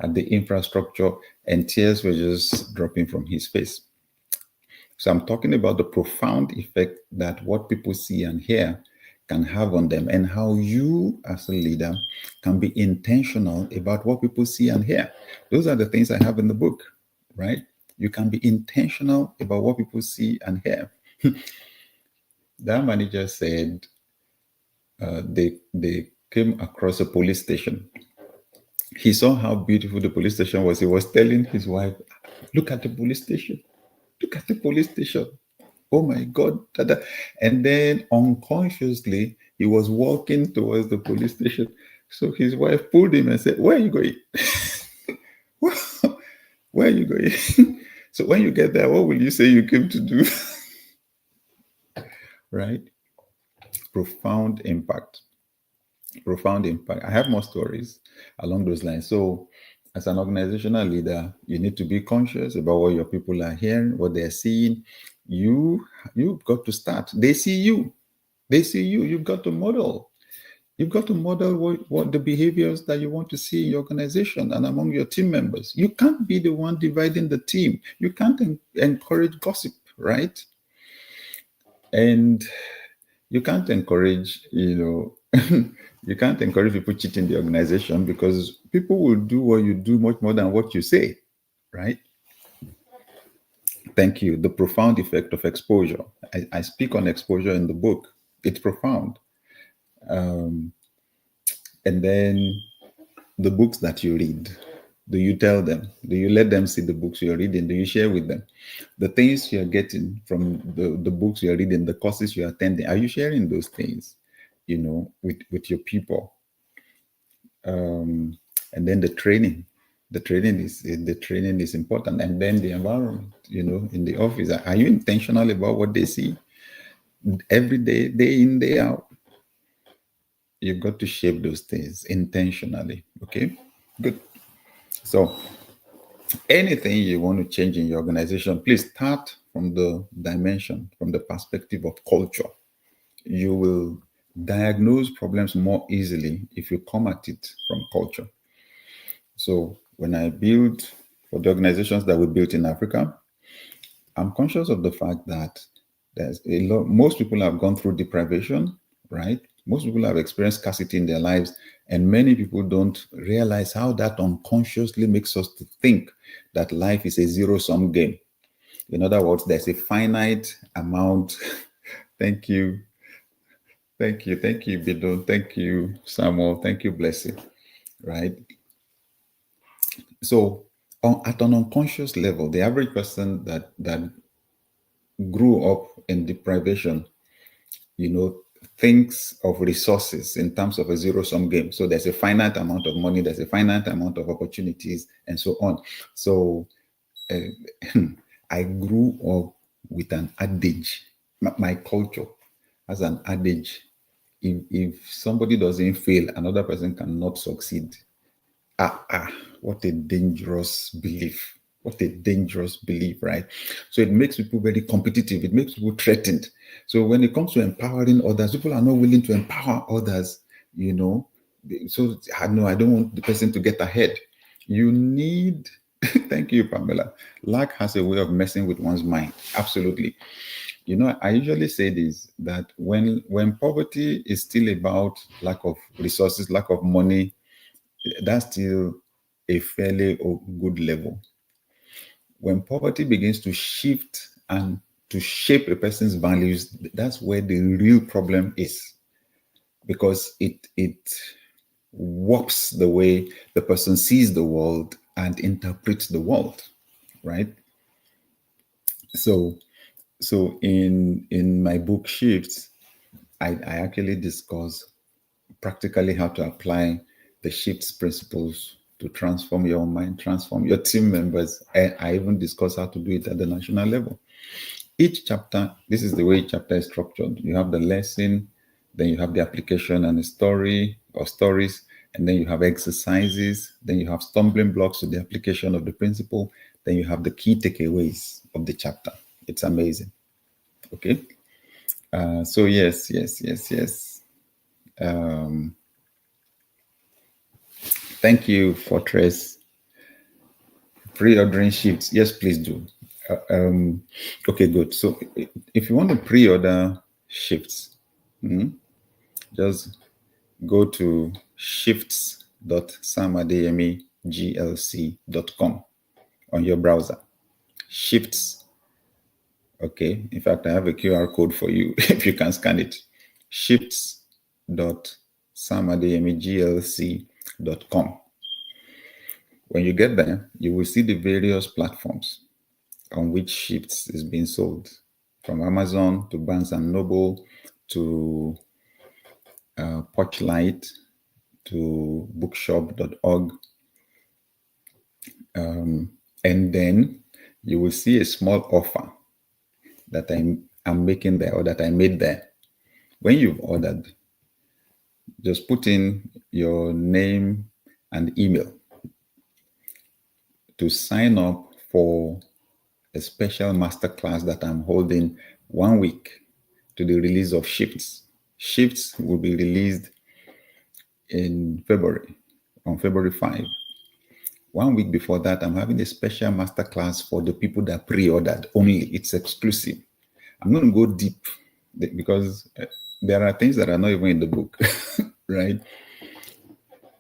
at the infrastructure, and tears were just dropping from his face. So I'm talking about the profound effect that what people see and hear can have on them, and how you as a leader can be intentional about what people see and hear. Those are the things I have in the book, right? You can be intentional about what people see and hear. That manager said they came across a police station. He saw how beautiful the police station was. He was telling his wife, look at the police station. Look at the police station. Oh my God. And then unconsciously, he was walking towards the police station. So his wife pulled him and said, where are you going? Where are you going? So when you get there, what will you say you came to do? Right? Profound impact. Profound impact. I have more stories along those lines. So as an organizational leader, you need to be conscious about what your people are hearing, what they're seeing. You've got to start. They see you. They see you. You've got to model. You've got to model what the behaviors that you want to see in your organization and among your team members. You can't be the one dividing the team. You can't encourage gossip, right? And you can't encourage, you can't encourage people cheating the organization, because people will do what you do much more than what you say, right? Thank you. The profound effect of exposure. I speak on exposure in the book. It's profound. And then the books that you read, do you tell them? Do you let them see the books you're reading? Do you share with them? The things you're getting from the books you're reading, the courses you're attending, are you sharing those things, with your people? And then the training. The training is important. And then the environment, in the office. Are you intentional about what they see every day, day in, day out? You've got to shape those things intentionally. Okay, good. So anything you want to change in your organization, please start from the dimension, from the perspective of culture. You will diagnose problems more easily if you come at it from culture. So when I build for the organizations that we built in Africa, I'm conscious of the fact that most people have gone through deprivation, right? Most people have experienced scarcity in their lives, and many people don't realize how that unconsciously makes us to think that life is a zero-sum game. In other words, there's a finite amount. Thank you. Thank you, Bidon. Thank you, Samuel. Thank you, Blessing. Right? So at an unconscious level, the average person that grew up in deprivation, thinks of resources in terms of a zero-sum game. So there's a finite amount of money, there's a finite amount of opportunities, and so on. So I grew up with an adage. My culture has an adage. If somebody doesn't fail, another person cannot succeed. What a dangerous belief. What a dangerous belief, right? So it makes people very competitive. It makes people threatened. So when it comes to empowering others, people are not willing to empower others, So I don't want the person to get ahead. You need, thank you, Pamela. Lack has a way of messing with one's mind. Absolutely. I usually say this, that when poverty is still about lack of resources, lack of money, that's still a fairly good level. When poverty begins to shift and to shape a person's values, that's where the real problem is, because it warps the way the person sees the world and interprets the world, right? So in my book Shifts, I actually discuss practically how to apply the Shifts principles to transform your mind, transform your team members. And I even discuss how to do it at the national level. Each chapter, this is the way each chapter is structured. You have the lesson, then you have the application and the story or stories, and then you have exercises, then you have stumbling blocks to the application of the principle, then you have the key takeaways of the chapter. It's amazing. Okay. So yes. Thank you, Fortress. Pre-ordering shifts. Yes, please do. Okay, good. So if you want to pre-order shifts, just go to shifts.samadeyemiglc.com on your browser. Shifts. Okay. In fact, I have a QR code for you if you can scan it. Shifts.samadeyemiglc.com. When you get there, you will see the various platforms on which Shifts is being sold, from Amazon to Barnes and Noble to Porchlight to bookshop.org. And then you will see a small offer that I'm making there, or that I made there. When you've ordered, just put in your name and email to sign up for a special masterclass that I'm holding 1 week to the release of Shifts. Shifts will be released in February, on February 5. 1 week before that, I'm having a special masterclass for the people that pre-ordered only. It's exclusive. I'm going to go deep because there are things that are not even in the book, right?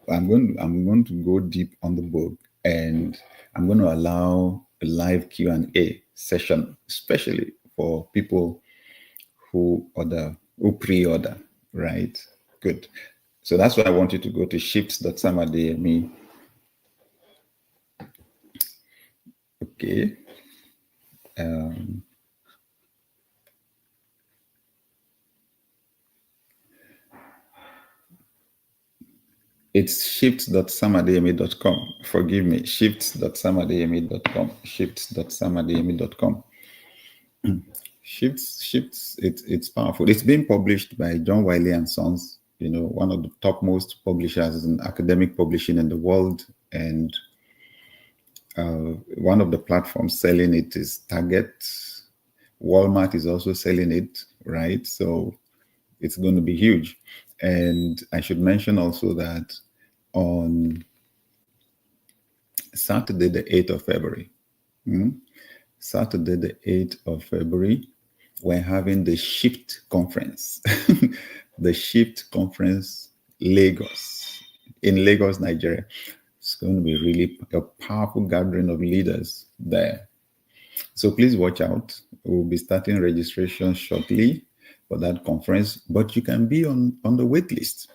I'm going to go deep on the book, and I'm going to allow a live Q&A session, especially for people who pre-order, right? Good. So that's why I want you to go to shifts.samadeyemi. Okay. It's shifts.samadeyemi.com. Forgive me. Shifts.samadeyemi.com. Shifts.samadeyemi.com. Shifts, it's powerful. It's been published by John Wiley and Sons, one of the topmost publishers in academic publishing in the world. And one of the platforms selling it is Target. Walmart is also selling it, right? So it's going to be huge. And I should mention also that on Saturday, the 8th of February, Saturday, the 8th of February, we're having the Shift Conference, the Shift Conference Lagos, in Lagos, Nigeria. It's going to be really a powerful gathering of leaders there. So please watch out. We'll be starting registration shortly for that conference, but you can be on the wait list.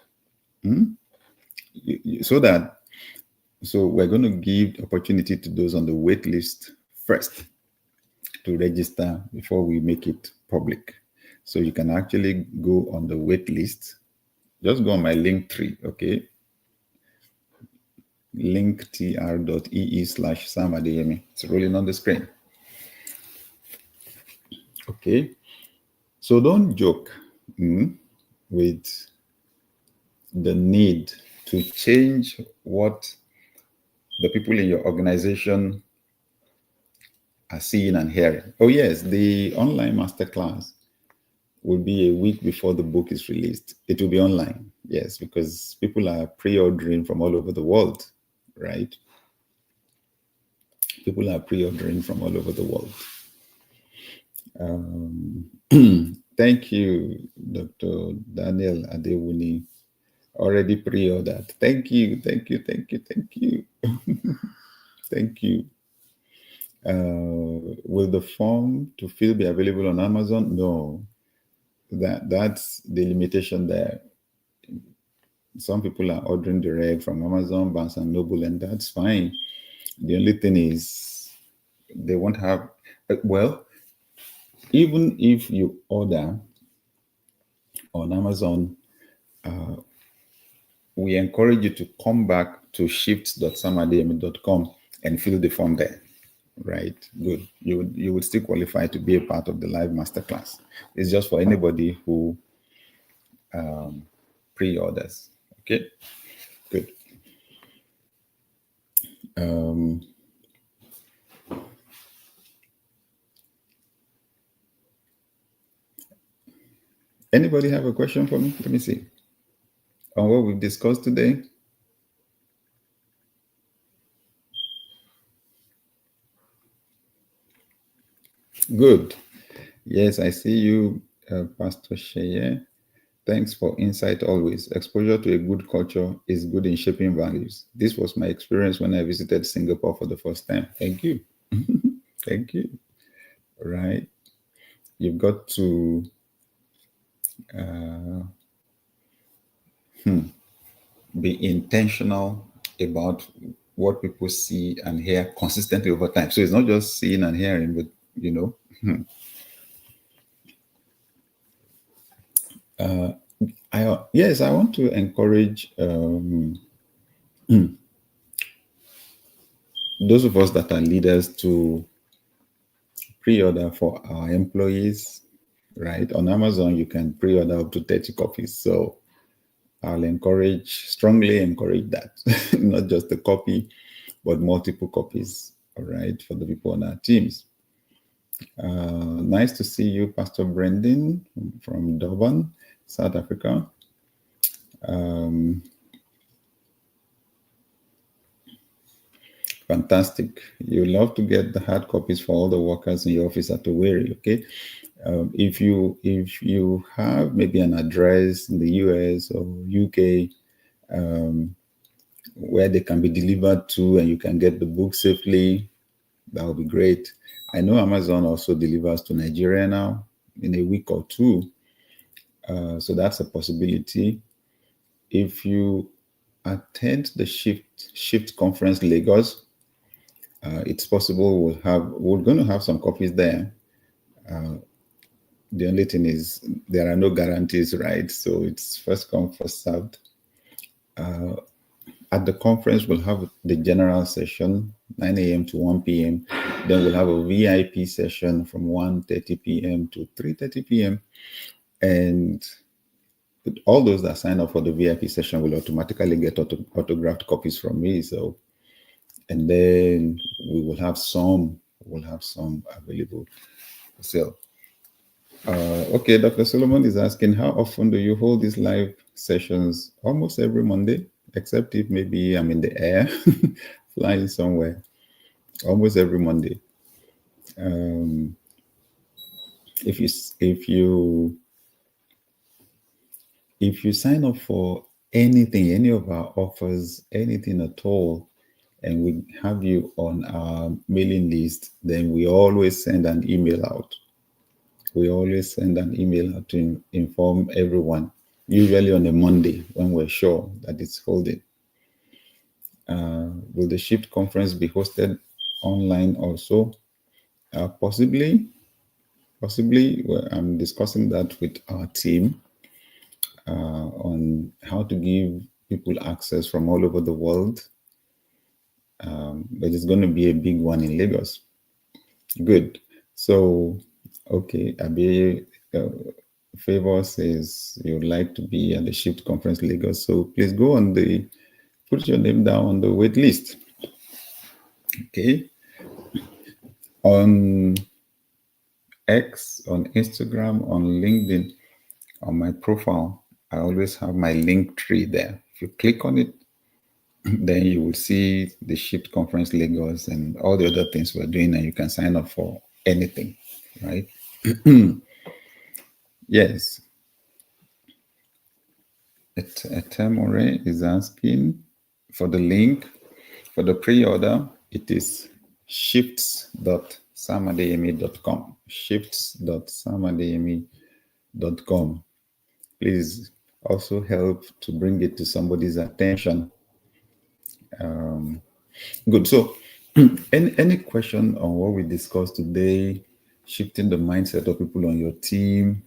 So we're going to give opportunity to those on the wait list first to register before we make it public. So you can actually go on the wait list. Just go on my link tree, okay? linktr.ee/Sam Adeyemi. It's rolling on the screen. Okay. So don't joke with the need to change what the people in your organization are seeing and hearing. Oh yes, the online masterclass will be a week before the book is released. It will be online, yes, because people are pre-ordering from all over the world, right? People are pre-ordering from all over the world. Thank you, Dr. Daniel Adewuni. Already pre-ordered. Thank you. Thank you. Will the form to fill be available on Amazon? No. That's the limitation there. Some people are ordering direct from Amazon, Barnes and Noble, and that's fine. The only thing is they won't have, even if you order on Amazon, we encourage you to come back to shifts.samadeyemi.com and fill the form there. Right, good. You would still qualify to be a part of the live masterclass. It's just for anybody who pre-orders. Okay, good. Anybody have a question for me? Let me see. On what we've discussed today. Good. Yes, I see you, Pastor Sheye. Thanks for insight always. Exposure to a good culture is good in shaping values. This was my experience when I visited Singapore for the first time. Thank you. Thank you. Right. You've got to be intentional about what people see and hear consistently over time. So it's not just seeing and hearing, but I want to encourage those of us that are leaders to pre-order for our employees, right? On Amazon, you can pre-order up to 30 copies. So I'll strongly encourage that, not just a copy, but multiple copies, all right, for the people on our teams. Nice to see you, Pastor Brendan from Durban, South Africa. Fantastic. You love to get the hard copies for all the workers in your office at Owerri, okay? If you have maybe an address in the US or UK where they can be delivered to and you can get the book safely, that would be great. I know Amazon also delivers to Nigeria now in a week or two. So that's a possibility. If you attend the Shift Conference Lagos, it's possible we're going to have some copies there. The only thing is there are no guarantees, right? So it's first come, first served. At the conference, we'll have the general session, 9 a.m. to 1 p.m. Then we'll have a VIP session from 1:30 p.m. to 3:30 p.m. And all those that sign up for the VIP session will automatically get autographed copies from me. So, and then we'll have some available for sale. Okay, Dr. Solomon is asking, how often do you hold these live sessions? Almost every Monday, except if maybe I'm in the air, flying somewhere. Almost every Monday. If you sign up for anything, any of our offers, anything at all, and we have you on our mailing list, then we always send an email out. We always send an email out to inform everyone, usually on a Monday when we're sure that it's holding. Will the Shift conference be hosted online also? Possibly. Well, I'm discussing that with our team on how to give people access from all over the world. But it's going to be a big one in Lagos. Good. So, okay, Abe Favor says you'd like to be at the Shift Conference Lagos. So please go on put your name down on the wait list. Okay. On X, on Instagram, on LinkedIn, on my profile, I always have my link tree there. If you click on it, then you will see the Shift Conference Lagos and all the other things we're doing, and you can sign up for anything, right? Yes. Etemore is asking for the link for the pre-order. It is shifts.samadeyemi.com. Shifts.samadeyemi.com. Please also help to bring it to somebody's attention. Good. So, any question on what we discussed today? Shifting the mindset of people on your team,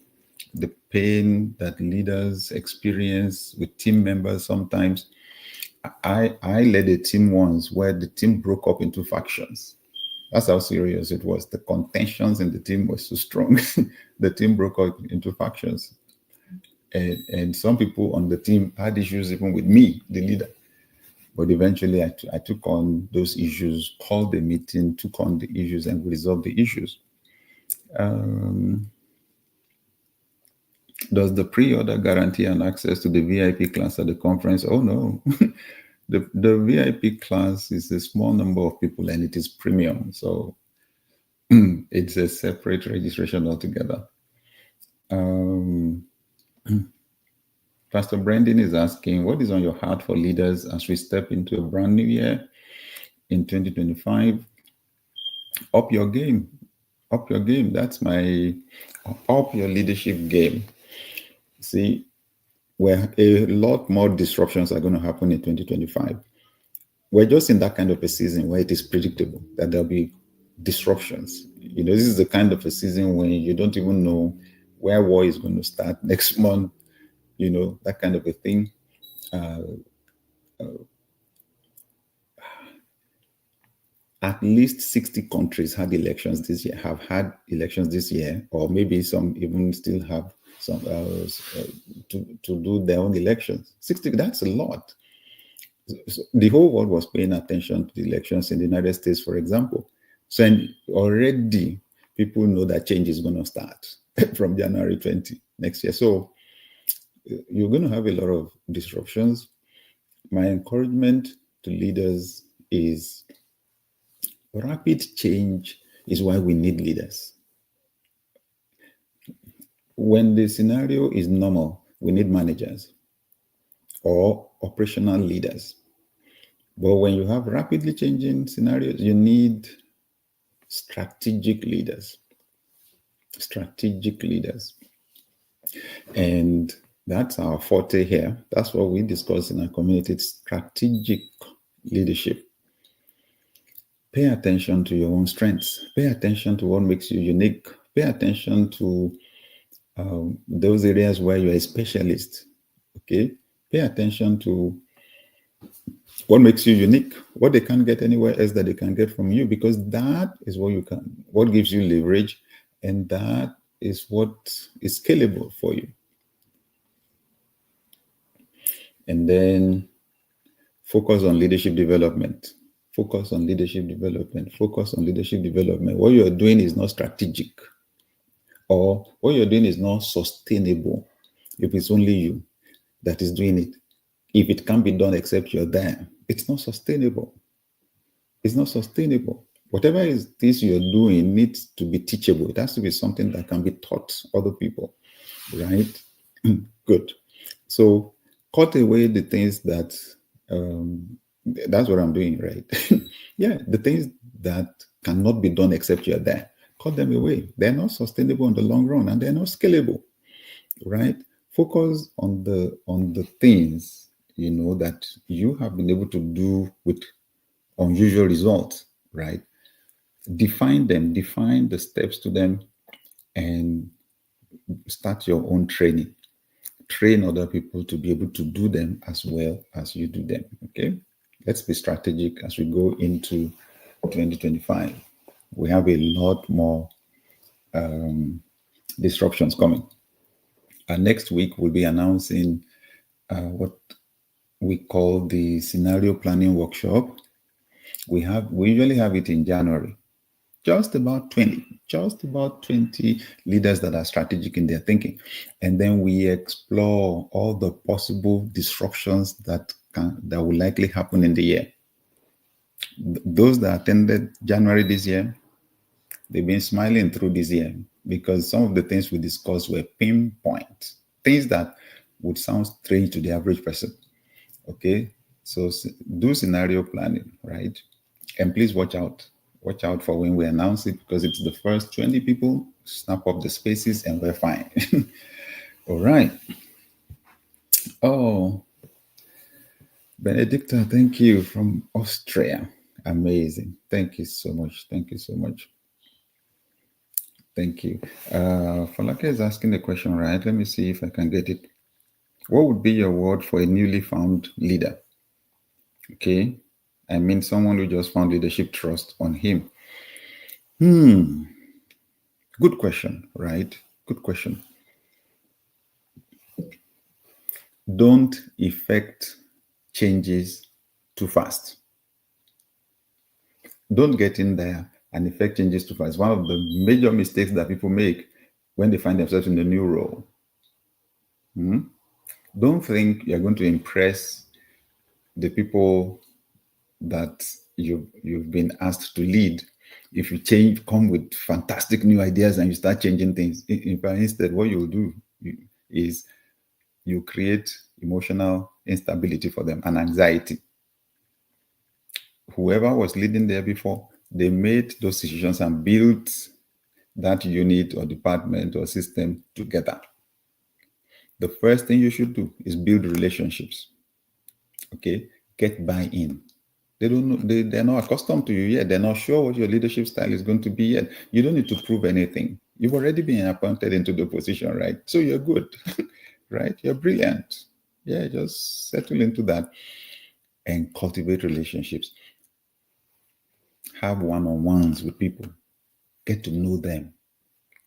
the pain that leaders experience with team members sometimes. I led a team once where the team broke up into factions. That's how serious it was. The contentions in the team were so strong. The team broke up into factions. And some people on the team had issues even with me, the leader. But eventually I took on those issues, called the meeting, took on the issues, and resolved the issues. Does the pre-order guarantee an access to the VIP class at the conference? Oh, no. The VIP class is a small number of people and it is premium. So It's a separate registration altogether. Pastor Brandon is asking, what is on your heart for leaders as we step into a brand new year in 2025? Up your game. Up your game. That's my up your leadership game. See, where a lot more disruptions are going to happen in 2025. We're just in that kind of a season where it is predictable that there'll be disruptions. You know, this is the kind of a season when you don't even know where war is going to start next month, you know, that kind of a thing. At least 60 countries had elections this year, have had elections this year, or maybe some even still have some to do their own elections. 60, that's a lot. So the whole world was paying attention to the elections in the United States, for example. So already people know that change is going to start from January 20 next year. So you're going to have a lot of disruptions. My encouragement to leaders is rapid change is why we need leaders. When the scenario is normal, we need managers or operational leaders. But when you have rapidly changing scenarios, you need strategic leaders. Strategic leaders. And that's our forte here. That's what we discuss in our community, strategic leadership. Pay attention to your own strengths. Pay attention to what makes you unique. Pay attention to those areas where you're a specialist. Okay? Pay attention to what makes you unique, what they can't get anywhere else that they can get from you, because that is what gives you leverage, and that is what is scalable for you. And then focus on leadership development. Focus on leadership development. Focus on leadership development. What you're doing is not strategic, or what you're doing is not sustainable if it's only you that is doing it. If it can't be done except you're there, it's not sustainable. It's not sustainable. Whatever it is you're doing needs to be teachable. It has to be something that can be taught other people, right? Good. So cut away the things that, that's what I'm doing, right? Yeah, the things that cannot be done except you're there. Cut them away. They're not sustainable in the long run, and they're not scalable, right? Focus on the things, you know, that you have been able to do with unusual results, right? Define them, define the steps to them, and start your own training. Train other people to be able to do them as well as you do them, okay? Let's be strategic as we go into 2025. We have a lot more disruptions coming. Next week, we'll be announcing what we call the scenario planning workshop. We usually have it in January. Just about 20 leaders that are strategic in their thinking. And then we explore all the possible disruptions that will likely happen in the year. Those that attended January this year, they've been smiling through this year, because some of the things we discussed were pinpoint, things that would sound strange to the average person. Okay, so do scenario planning, right? And please watch out for when we announce it, because it's the first 20 people, snap up the spaces and we're fine. All right. Oh, Benedicta, thank you from Austria. Amazing. Thank you so much. Thank you so much. Thank you. Falake is asking the question, right? Let me see if I can get it. What would be your word for a newly found leader? Okay. I mean, someone who just found leadership trust on him. Good question, right? Good question. Don't effect changes too fast. Don't get in there and effect changes too fast. One of the major mistakes that people make when they find themselves in a new role. Don't think you're going to impress the people that you've been asked to lead If you come with fantastic new ideas and you start changing things, instead, what you'll do is you create emotional instability for them and anxiety. Whoever was leading there before, they made those decisions and built that unit or department or system together. The first thing you should do is build relationships. Okay, get buy-in. They don't know, they're not accustomed to you yet. They're not sure what your leadership style is going to be yet. You don't need to prove anything. You've already been appointed into the position, right? So you're good, right? You're brilliant. Yeah, just settle into that and cultivate relationships. Have one-on-ones with people. Get to know them.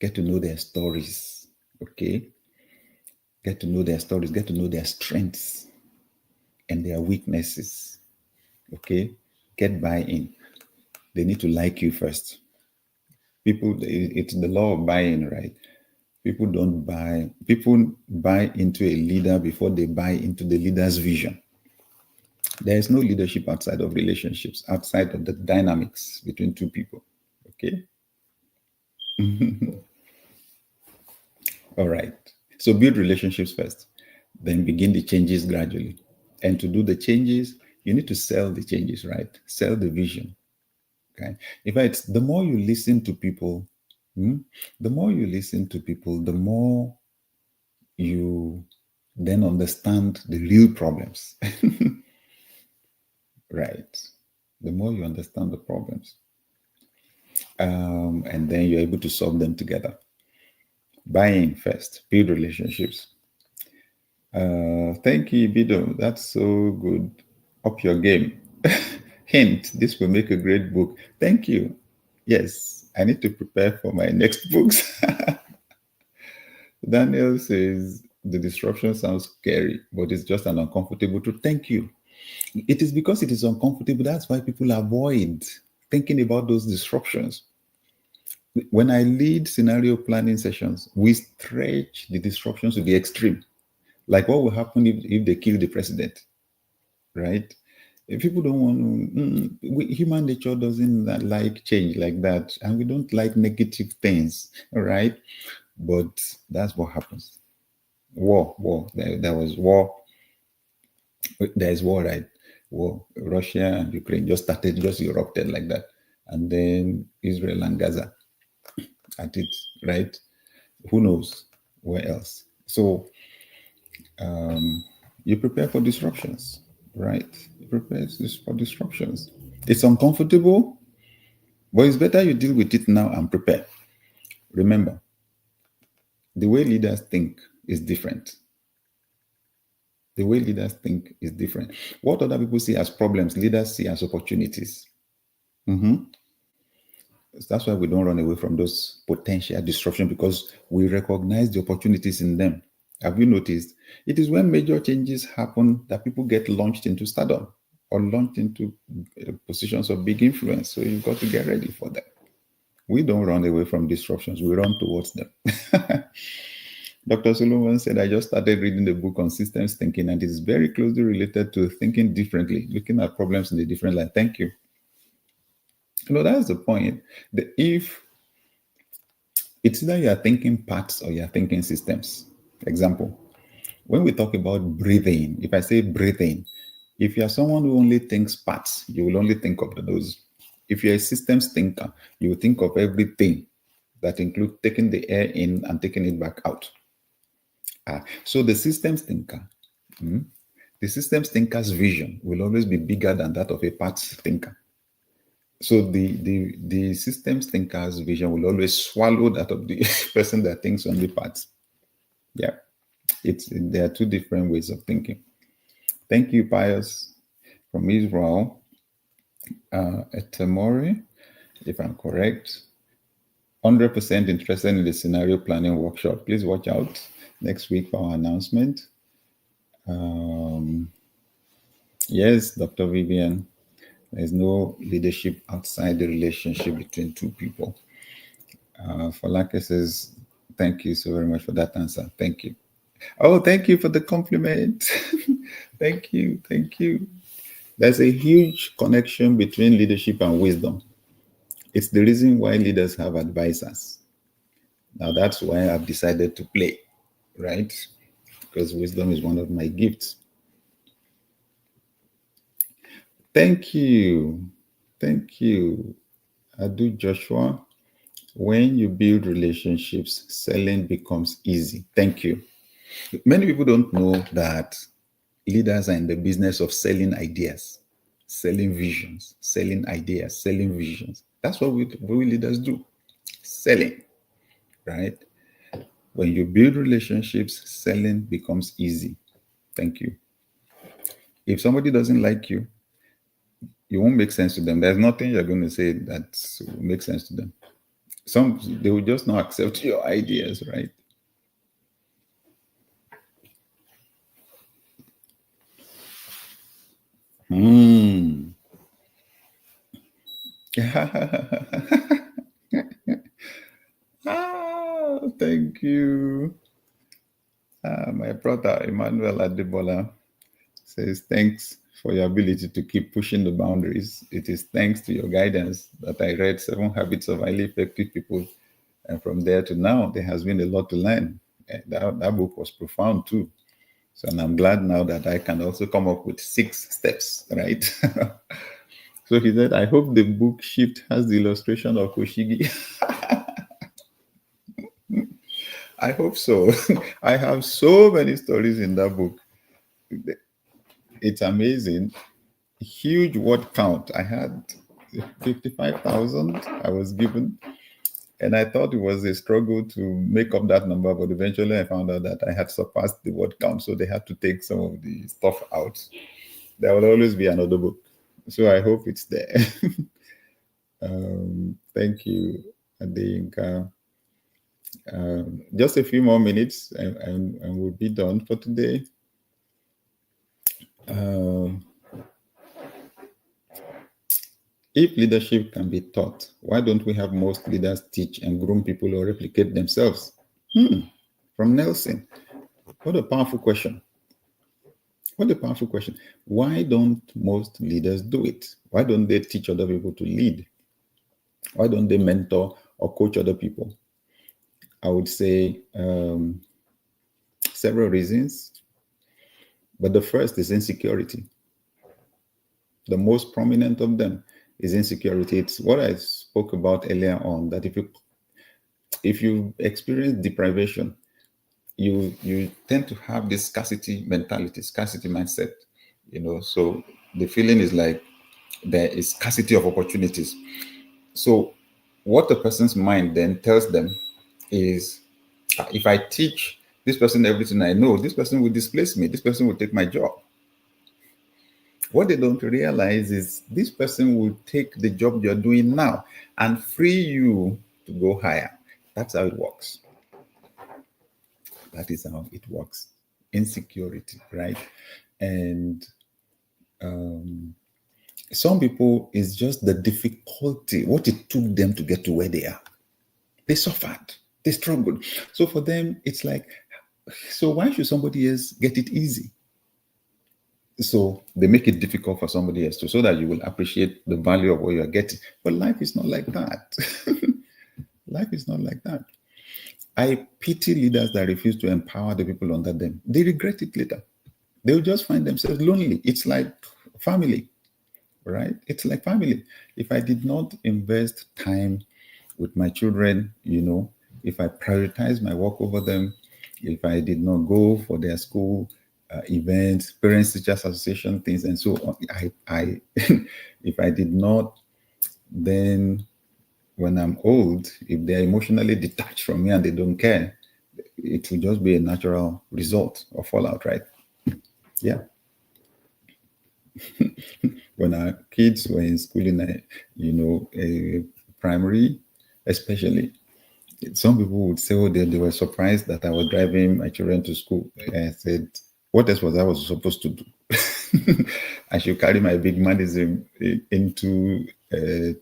Get to know their stories, okay? Get to know their stories. Get to know their strengths and their weaknesses, okay? Get buy-in. They need to like you first. People, it's the law of buy-in, right? People buy into a leader before they buy into the leader's vision. There is no leadership outside of relationships, outside of the dynamics between two people, okay? All right. So build relationships first, then begin the changes gradually. And to do the changes, you need to sell the changes, right? Sell the vision. Okay. In fact, the more you listen to people, the more you then understand the real problems. Right. The more you understand the problems. And then you're able to solve them together. Buy-in first, build relationships. Thank you, Bido. That's so good. Up your game. Hint, this will make a great book. Thank you. Yes, I need to prepare for my next books. Daniel says, the disruption sounds scary, but it's just an uncomfortable truth. Thank you. It is because it is uncomfortable. That's why people avoid thinking about those disruptions. When I lead scenario planning sessions, we stretch the disruptions to the extreme. Like what will happen if they kill the president, right? If people don't want to, human nature doesn't like change like that. And we don't like negative things, all right? But that's what happens. War. There was war. There's war, right? War. Russia and Ukraine just erupted like that. And then Israel and Gaza at it, right? Who knows where else? So you prepare for disruptions, right? You prepare for disruptions. It's uncomfortable, but it's better you deal with it now and prepare. Remember, the way leaders think is different. The way leaders think is different. What other people see as problems, leaders see as opportunities. That's why we don't run away from those potential disruptions, because we recognize the opportunities in them. Have you noticed? It is when major changes happen that people get launched into stardom or launched into positions of big influence. So you've got to get ready for that. We don't run away from disruptions. We run towards them. Dr. Solomon said, I just started reading the book on systems thinking, and it is very closely related to thinking differently, looking at problems in a different light. Thank you. That's the point. If it's either you're thinking parts or you're thinking systems. Example, when we talk about breathing, if I say breathing, if you're someone who only thinks parts, you will only think of the nose. If you're a systems thinker, you will think of everything that includes taking the air in and taking it back out. So the systems thinker's vision will always be bigger than that of a parts thinker. So the systems thinker's vision will always swallow that of the person that thinks only parts. Yeah, there are two different ways of thinking. Thank you, Pius from Israel. Etemori, if I'm correct, 100% interested in the scenario planning workshop. Please watch out next week for our announcement. Yes, Dr. Vivian, there's no leadership outside the relationship between two people. Falake says, thank you so very much for that answer. Thank you. Oh, thank you for the compliment. Thank you. There's a huge connection between leadership and wisdom. It's the reason why leaders have advisors. Now that's why I've decided to play, right? Because wisdom is one of my gifts. Thank you. Thank you, Adu Joshua. When you build relationships, selling becomes easy. Thank you. Many people don't know that leaders are in the business of selling ideas, selling visions, selling ideas, selling visions. That's what we leaders do. Selling, right? When you build relationships, selling becomes easy. Thank you. If somebody doesn't like you, you won't make sense to them. There's nothing you're going to say that will make sense to them. They will just not accept your ideas, right? Thank you. My brother Emmanuel Adebola says, thanks for your ability to keep pushing the boundaries. It is thanks to your guidance that I read 7 Habits of Highly Effective People. And from there to now, there has been a lot to learn. That book was profound too. So and I'm glad now that I can also come up with 6 steps, right? So he said, I hope the book Shift has the illustration of Koshigi. I hope so. I have so many stories in that book. It's amazing. Huge word count. I had 55,000 I was given. And I thought it was a struggle to make up that number, but eventually I found out that I had surpassed the word count. So they had to take some of the stuff out. There will always be another book. So I hope it's there. Thank you, Adeyinka. Just a few more minutes and we'll be done for today. If leadership can be taught, why don't we have most leaders teach and groom people or replicate themselves? From Nelson. What a powerful question. What a powerful question. Why don't most leaders do it? Why don't they teach other people to lead? Why don't they mentor or coach other people? I would say several reasons. But the first is insecurity. The most prominent of them is insecurity. It's what I spoke about earlier on, that if you experience deprivation, you tend to have this scarcity mentality, scarcity mindset, so the feeling is like there is scarcity of opportunities. So what the person's mind then tells them is, if I teach this person everything I know, this person will displace me, this person will take my job. What they don't realize is this person will take the job you're doing now and free you to go higher. That's how it works. That is how it works. Insecurity, right? And some people, it's just the difficulty, what it took them to get to where they are. They suffered, they struggled. So for them, it's like, so why should somebody else get it easy? So they make it difficult for somebody else so that you will appreciate the value of what you are getting. But life is not like that. Life is not like that. I pity leaders that refuse to empower the people under them. They regret it later. They will just find themselves lonely. It's like family, right? It's like family. If I did not invest time with my children, if I prioritize my work over them, if I did not go for their school events, parents teachers association things, and so on, I if I did not, then when I'm old, if they're emotionally detached from me and they don't care, it will just be a natural result or fallout, right? Yeah. When our kids were in school in primary, especially, some people would say, they were surprised that I was driving my children to school. And I said, what else was I supposed to do? I should carry my big manism into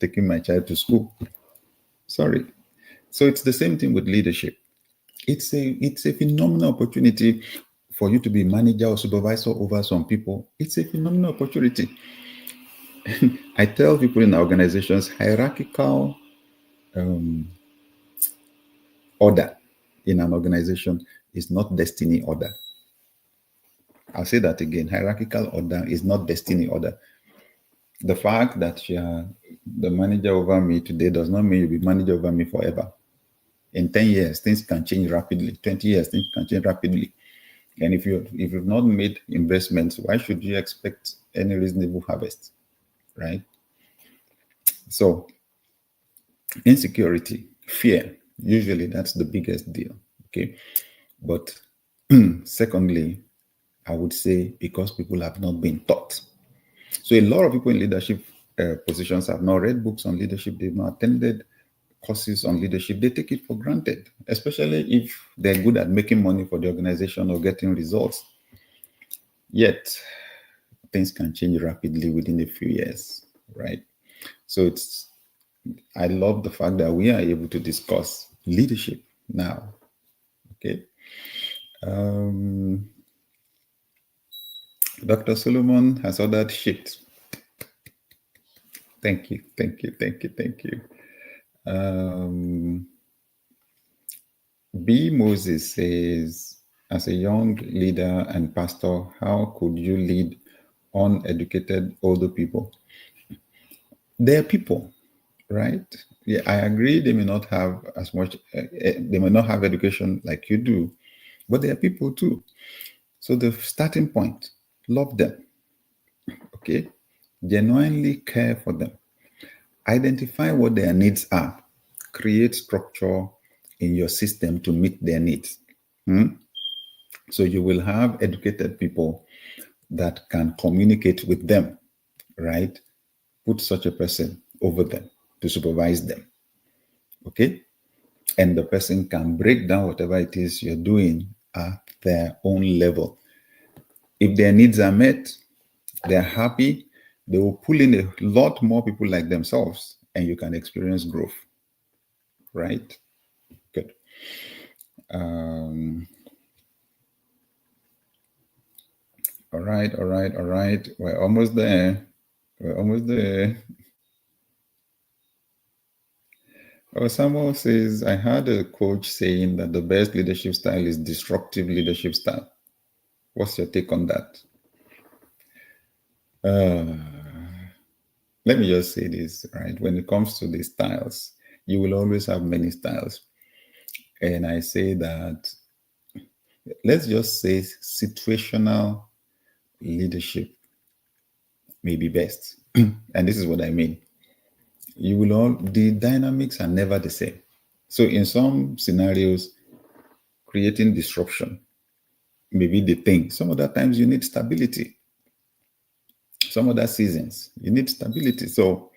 taking my child to school. Sorry. So it's the same thing with leadership. It's a phenomenal opportunity for you to be manager or supervisor over some people. It's a phenomenal opportunity. I tell people in organizations, hierarchical order in an organization is not destiny order. I'll say that again. Hierarchical order is not destiny order. The fact that you are the manager over me today does not mean you'll be manager over me forever. In 10 years, things can change rapidly. 20 years, things can change rapidly. And if you've not made investments, why should you expect any reasonable harvest, right? So insecurity, fear, usually that's the biggest deal, okay? But secondly, I would say because people have not been taught. So a lot of people in leadership positions have not read books on leadership. They've not attended courses on leadership. They take it for granted, especially if they're good at making money for the organization or getting results. Yet, things can change rapidly within a few years, right? So I love the fact that we are able to discuss leadership now, okay? Dr. Solomon has ordered shift. Thank you. B. Moses says, as a young leader and pastor, how could you lead uneducated older people? They're people, right? Yeah, I agree. They may not have as much, they may not have education like you do, but they are people too. So the starting point, love them, okay? Genuinely care for them. Identify what their needs are. Create structure in your system to meet their needs. So you will have educated people that can communicate with them, right? Put such a person over them to supervise them, okay? And the person can break down whatever it is you're doing at their own level. If their needs are met, they're happy, they will pull in a lot more people like themselves and you can experience growth, right? Good. All right. We're almost there. Oh, Samuel says, I heard a coach saying that the best leadership style is disruptive leadership style. What's your take on that? Let me just say this, right? When it comes to these styles, you will always have many styles. And I say that, let's just say situational leadership may be best. And this is what I mean. The dynamics are never the same. So in some scenarios, creating disruption may be the thing. Some other times you need stability. Some other seasons, you need stability. So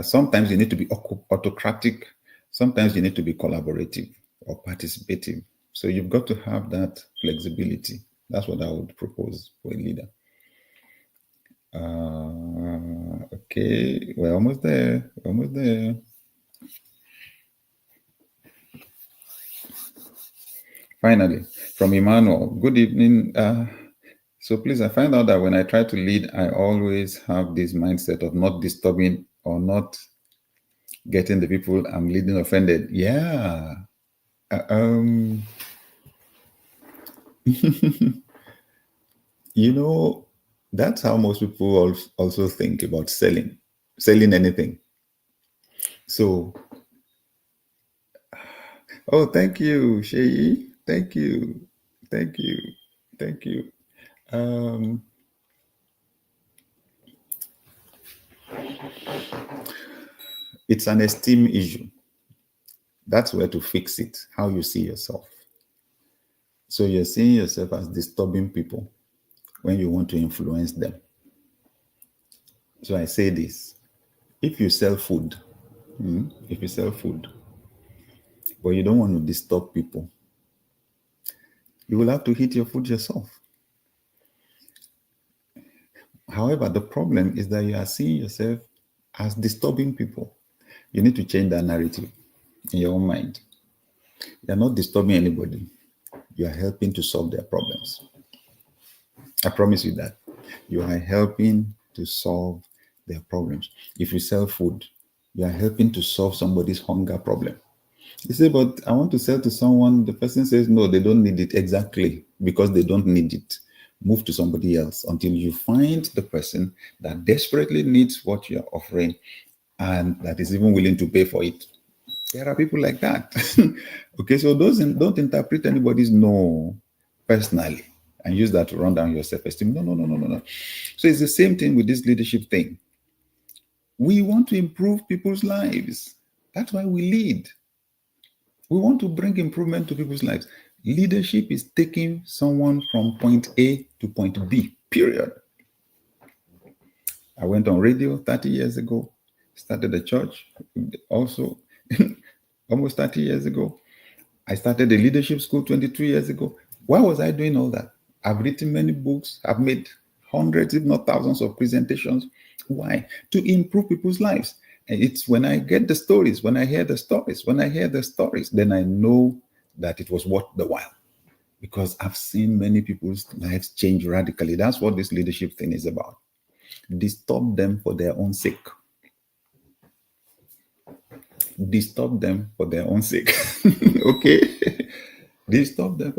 sometimes you need to be autocratic. Sometimes you need to be collaborative or participative. So you've got to have that flexibility. That's what I would propose for a leader. Okay, we're almost there. Finally, from Emmanuel, good evening. So please, I find out that when I try to lead, I always have this mindset of not disturbing or not getting the people I'm leading offended. Yeah. You know, that's how most people also think about selling anything. So, oh, thank you, Sheyi. Thank you. It's an esteem issue. That's where to fix it, how you see yourself. So you're seeing yourself as disturbing people when you want to influence them. So I say this, if you sell food, but you don't want to disturb people, you will have to heat your food yourself. However, the problem is that you are seeing yourself as disturbing people. You need to change that narrative in your own mind. You're not disturbing anybody. You are helping to solve their problems. I promise you that. You are helping to solve their problems. If you sell food, You are helping to solve somebody's hunger problem. You say, but I want to sell to someone. The person says, no, they don't need it. Exactly, because they don't need it. Move to somebody else until you find the person that desperately needs what you're offering and that is even willing to pay for it. There are people like that. Okay, so don't interpret anybody's no personally and use that to run down your self-esteem. No. So it's the same thing with this leadership thing. We want to improve people's lives. That's why we lead. We want to bring improvement to people's lives. Leadership is taking someone from point A to point B, period. I went on radio 30 years ago, started a church also almost 30 years ago. I started a leadership school 22 years ago. Why was I doing all that? I've written many books. I've made hundreds, if not thousands of presentations. Why? To improve people's lives. And it's when I get the stories, when I hear the stories, then I know that it was worth the while. Because I've seen many people's lives change radically. That's what this leadership thing is about. Disturb them for their own sake. Disturb them for their own sake. Okay? Disturb them.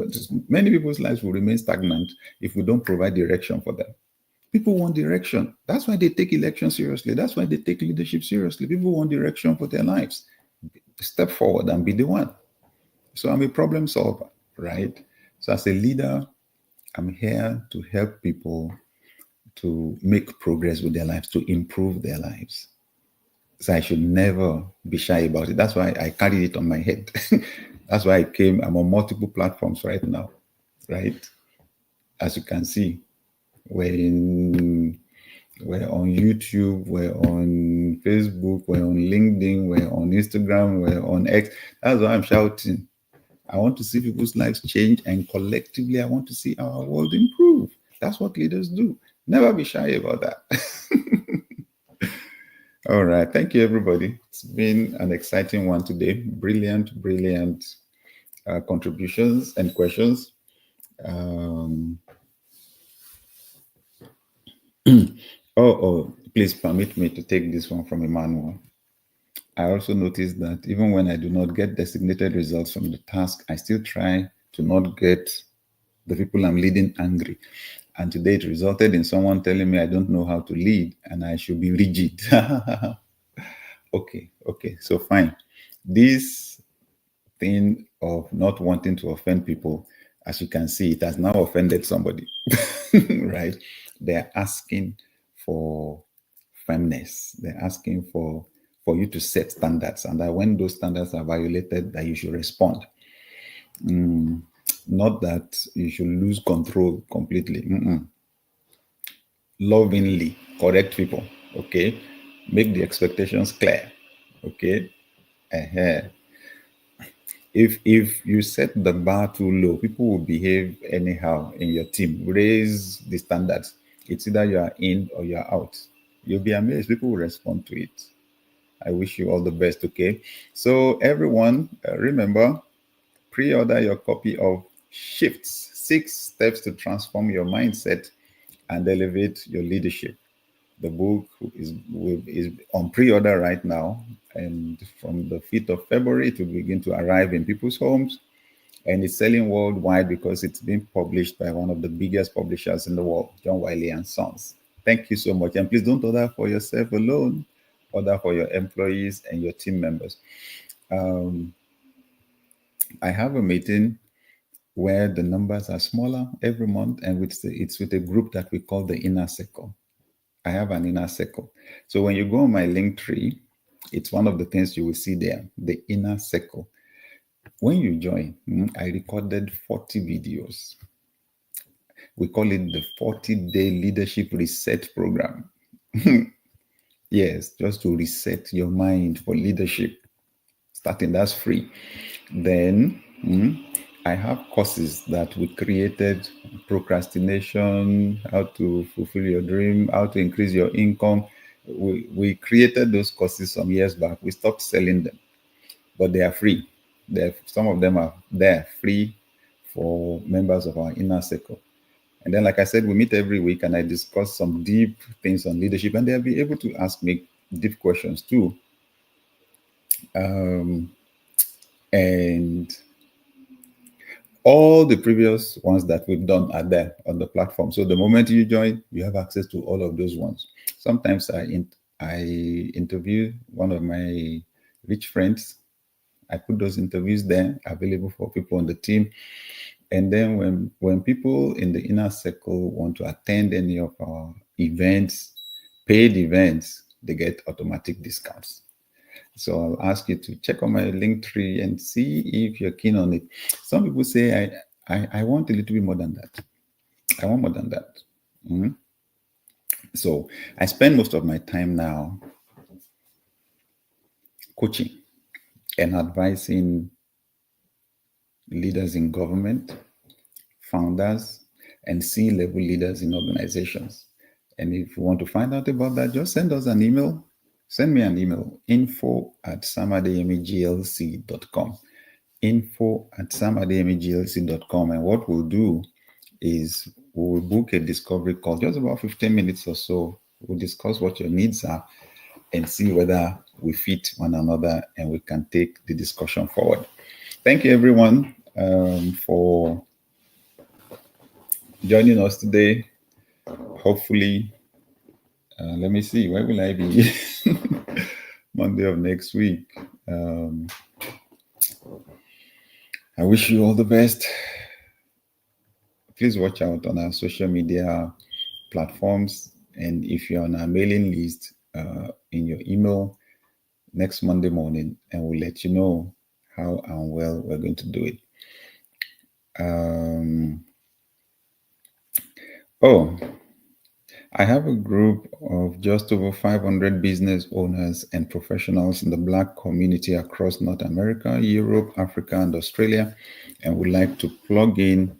Many people's lives will remain stagnant if we don't provide direction for them. People want direction. That's why they take election seriously. That's why they take leadership seriously. People want direction for their lives. Step forward and be the one. So I'm a problem solver, right? So as a leader, I'm here to help people to make progress with their lives, to improve their lives. So I should never be shy about it. That's why I carry it on my head. That's why I'm on multiple platforms right now, right? As you can see, we're on YouTube, we're on Facebook, we're on LinkedIn, we're on Instagram, we're on X. That's why I'm shouting. I want to see people's lives change, and collectively, I want to see our world improve. That's what leaders do. Never be shy about that. All right. Thank you, everybody. It's been an exciting one today. Brilliant contributions and questions. Please permit me to take this one from Emmanuel. I also noticed that even when I do not get designated results from the task, I still try to not get the people I'm leading angry. And today it resulted in someone telling me I don't know how to lead and I should be rigid. Okay, so fine. This thing of not wanting to offend people, as you can see, it has now offended somebody, right? They're asking for firmness. They're asking for you to set standards, and that when those standards are violated, that you should respond. Not that you should lose control completely. Lovingly correct people, okay? Make the expectations clear, okay? If you set the bar too low, people will behave anyhow in your team. Raise the standards. It's either you are in or you're out. You'll be amazed. People will respond to it. I wish you all the best, okay? So everyone, remember, pre-order your copy of Shifts, 6 Steps to Transform Your Mindset and Elevate Your Leadership. The book is on pre-order right now, and from the 5th of February, it will begin to arrive in people's homes, and it's selling worldwide because it's been published by one of the biggest publishers in the world, John Wiley & Sons. Thank you so much, and please don't order for yourself alone. Order for your employees and your team members. I have a meeting where the numbers are smaller every month, and it's with a group that we call the Inner Circle. I have an Inner Circle. So when you go on my link tree, it's one of the things you will see there, the Inner Circle. When you join, I recorded 40 videos. We call it the 40-day leadership reset program. Yes, just to reset your mind for leadership. Starting, that's free. Then I have courses that we created: procrastination, how to fulfill your dream, how to increase your income. We created those courses some years back. We stopped selling them, but they are free. Some of them are there free for members of our Inner Circle. And then, like I said, we meet every week and I discuss some deep things on leadership, and they'll be able to ask me deep questions too. And all the previous ones that we've done are there on the platform. So the moment you join, you have access to all of those ones. Sometimes I interview one of my rich friends. I put those interviews there available for people on the team. And then when people in the inner circle want to attend any of our events, paid events, they get automatic discounts. So I'll ask you to check on my link tree and see if you're keen on it. Some people say, I want a little bit more than that. I want more than that. Mhm. So I spend most of my time now coaching and advising leaders in government, founders, and C-level leaders in organizations. And if you want to find out about that, just send us an email. Send me an email, info@samadeyemiglc.com. info@samadeyemiglc.com. And what we'll do is we'll book a discovery call, just about 15 minutes or so. We'll discuss what your needs are and see whether we fit one another and we can take the discussion forward. Thank you, everyone, for joining us today. Hopefully, let me see, where will I be? Monday of next week. I wish you all the best. Please watch out on our social media platforms. And if you're on our mailing list, in your email next Monday morning, and we'll let you know how and well we're going to do it. I have a group of just over 500 business owners and professionals in the Black community across North America, Europe, Africa, and Australia, and would like to plug in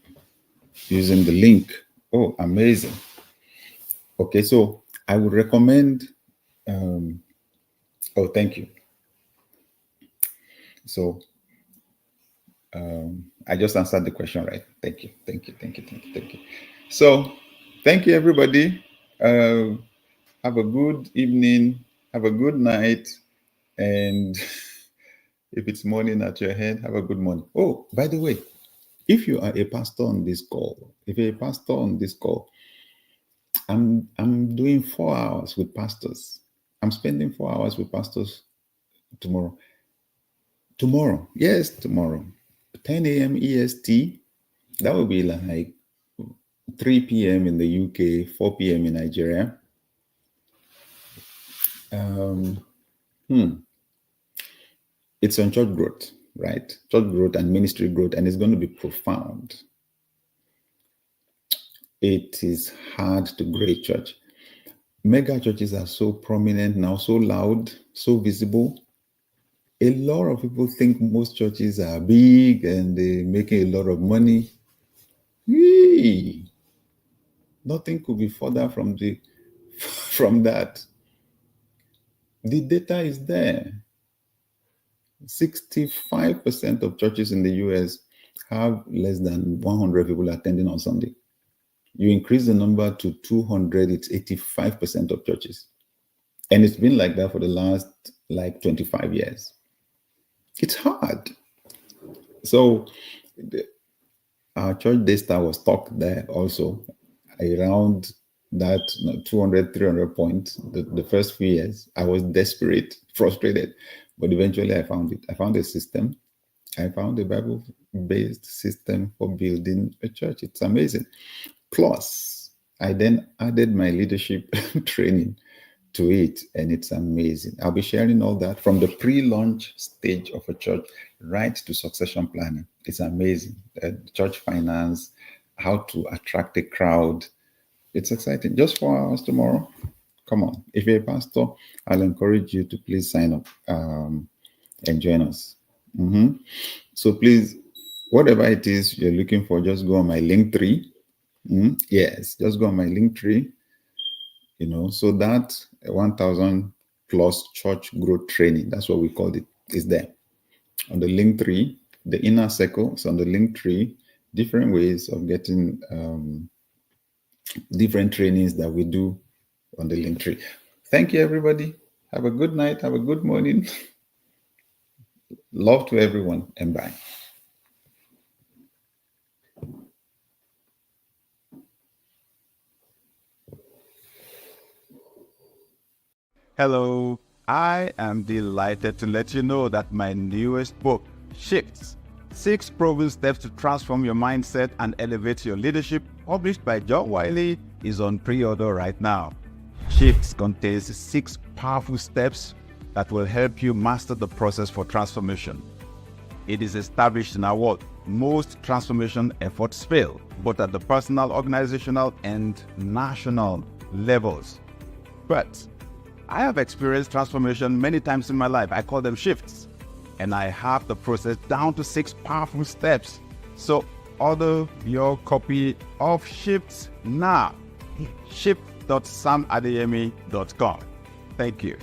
using the link. Oh, amazing. Okay, so I would recommend, thank you. So I just answered the question right. Thank you. So thank you, everybody. Have a good evening, have a good night, and if it's morning at your head, have a good morning. Oh, by the way, if you are a pastor on this call, I'm doing 4 hours with pastors. I'm spending 4 hours with pastors tomorrow. Yes, tomorrow. 10 a.m. EST. That will be like 3 p.m. in the UK, 4 p.m. in Nigeria. It's on church growth, right? Church growth and ministry growth, and it's going to be profound. It is hard to grow a church. Mega churches are so prominent now, so loud, so visible. A lot of people think most churches are big and they're making a lot of money. Nothing could be further from that. The data is there. 65% of churches in the US have less than 100 people attending on Sunday. You increase the number to 200, it's 85% of churches. And it's been like that for the last 25 years. It's hard. So our church Daystar was stuck there also around that 200, 300 points. The first few years, I was desperate, frustrated, but eventually I found it. I found a system. I found a Bible-based system for building a church. It's amazing. Plus, I then added my leadership training to it, and it's amazing. I'll be sharing all that from the pre-launch stage of a church right to succession planning. It's amazing. Church finance, how to attract a crowd. It's exciting. Just 4 hours tomorrow. Come on. If you're a pastor, I'll encourage you to please sign up and join us. So please, whatever it is you're looking for, just go on my link tree. Yes, just go on my link tree. So that 1,000 plus church growth training, that's what we called it, is there. On the link tree, the inner circle, so on the link tree, different ways of getting different trainings that we do on the link tree. Thank you, everybody. Have a good night. Have a good morning. Love to everyone, and bye. Hello, I am delighted to let you know that my newest book, Shifts, 6 Proven Steps to Transform Your Mindset and Elevate Your Leadership, published by John Wiley, is on pre-order right now. Shifts contains 6 powerful steps that will help you master the process for transformation. It is established in our world. Most transformation efforts fail, both at the personal, organizational, and national levels. But I have experienced transformation many times in my life. I call them shifts. And I have the process down to 6 powerful steps. So order your copy of Shifts now. Shift.samadeyemi.com. Thank you.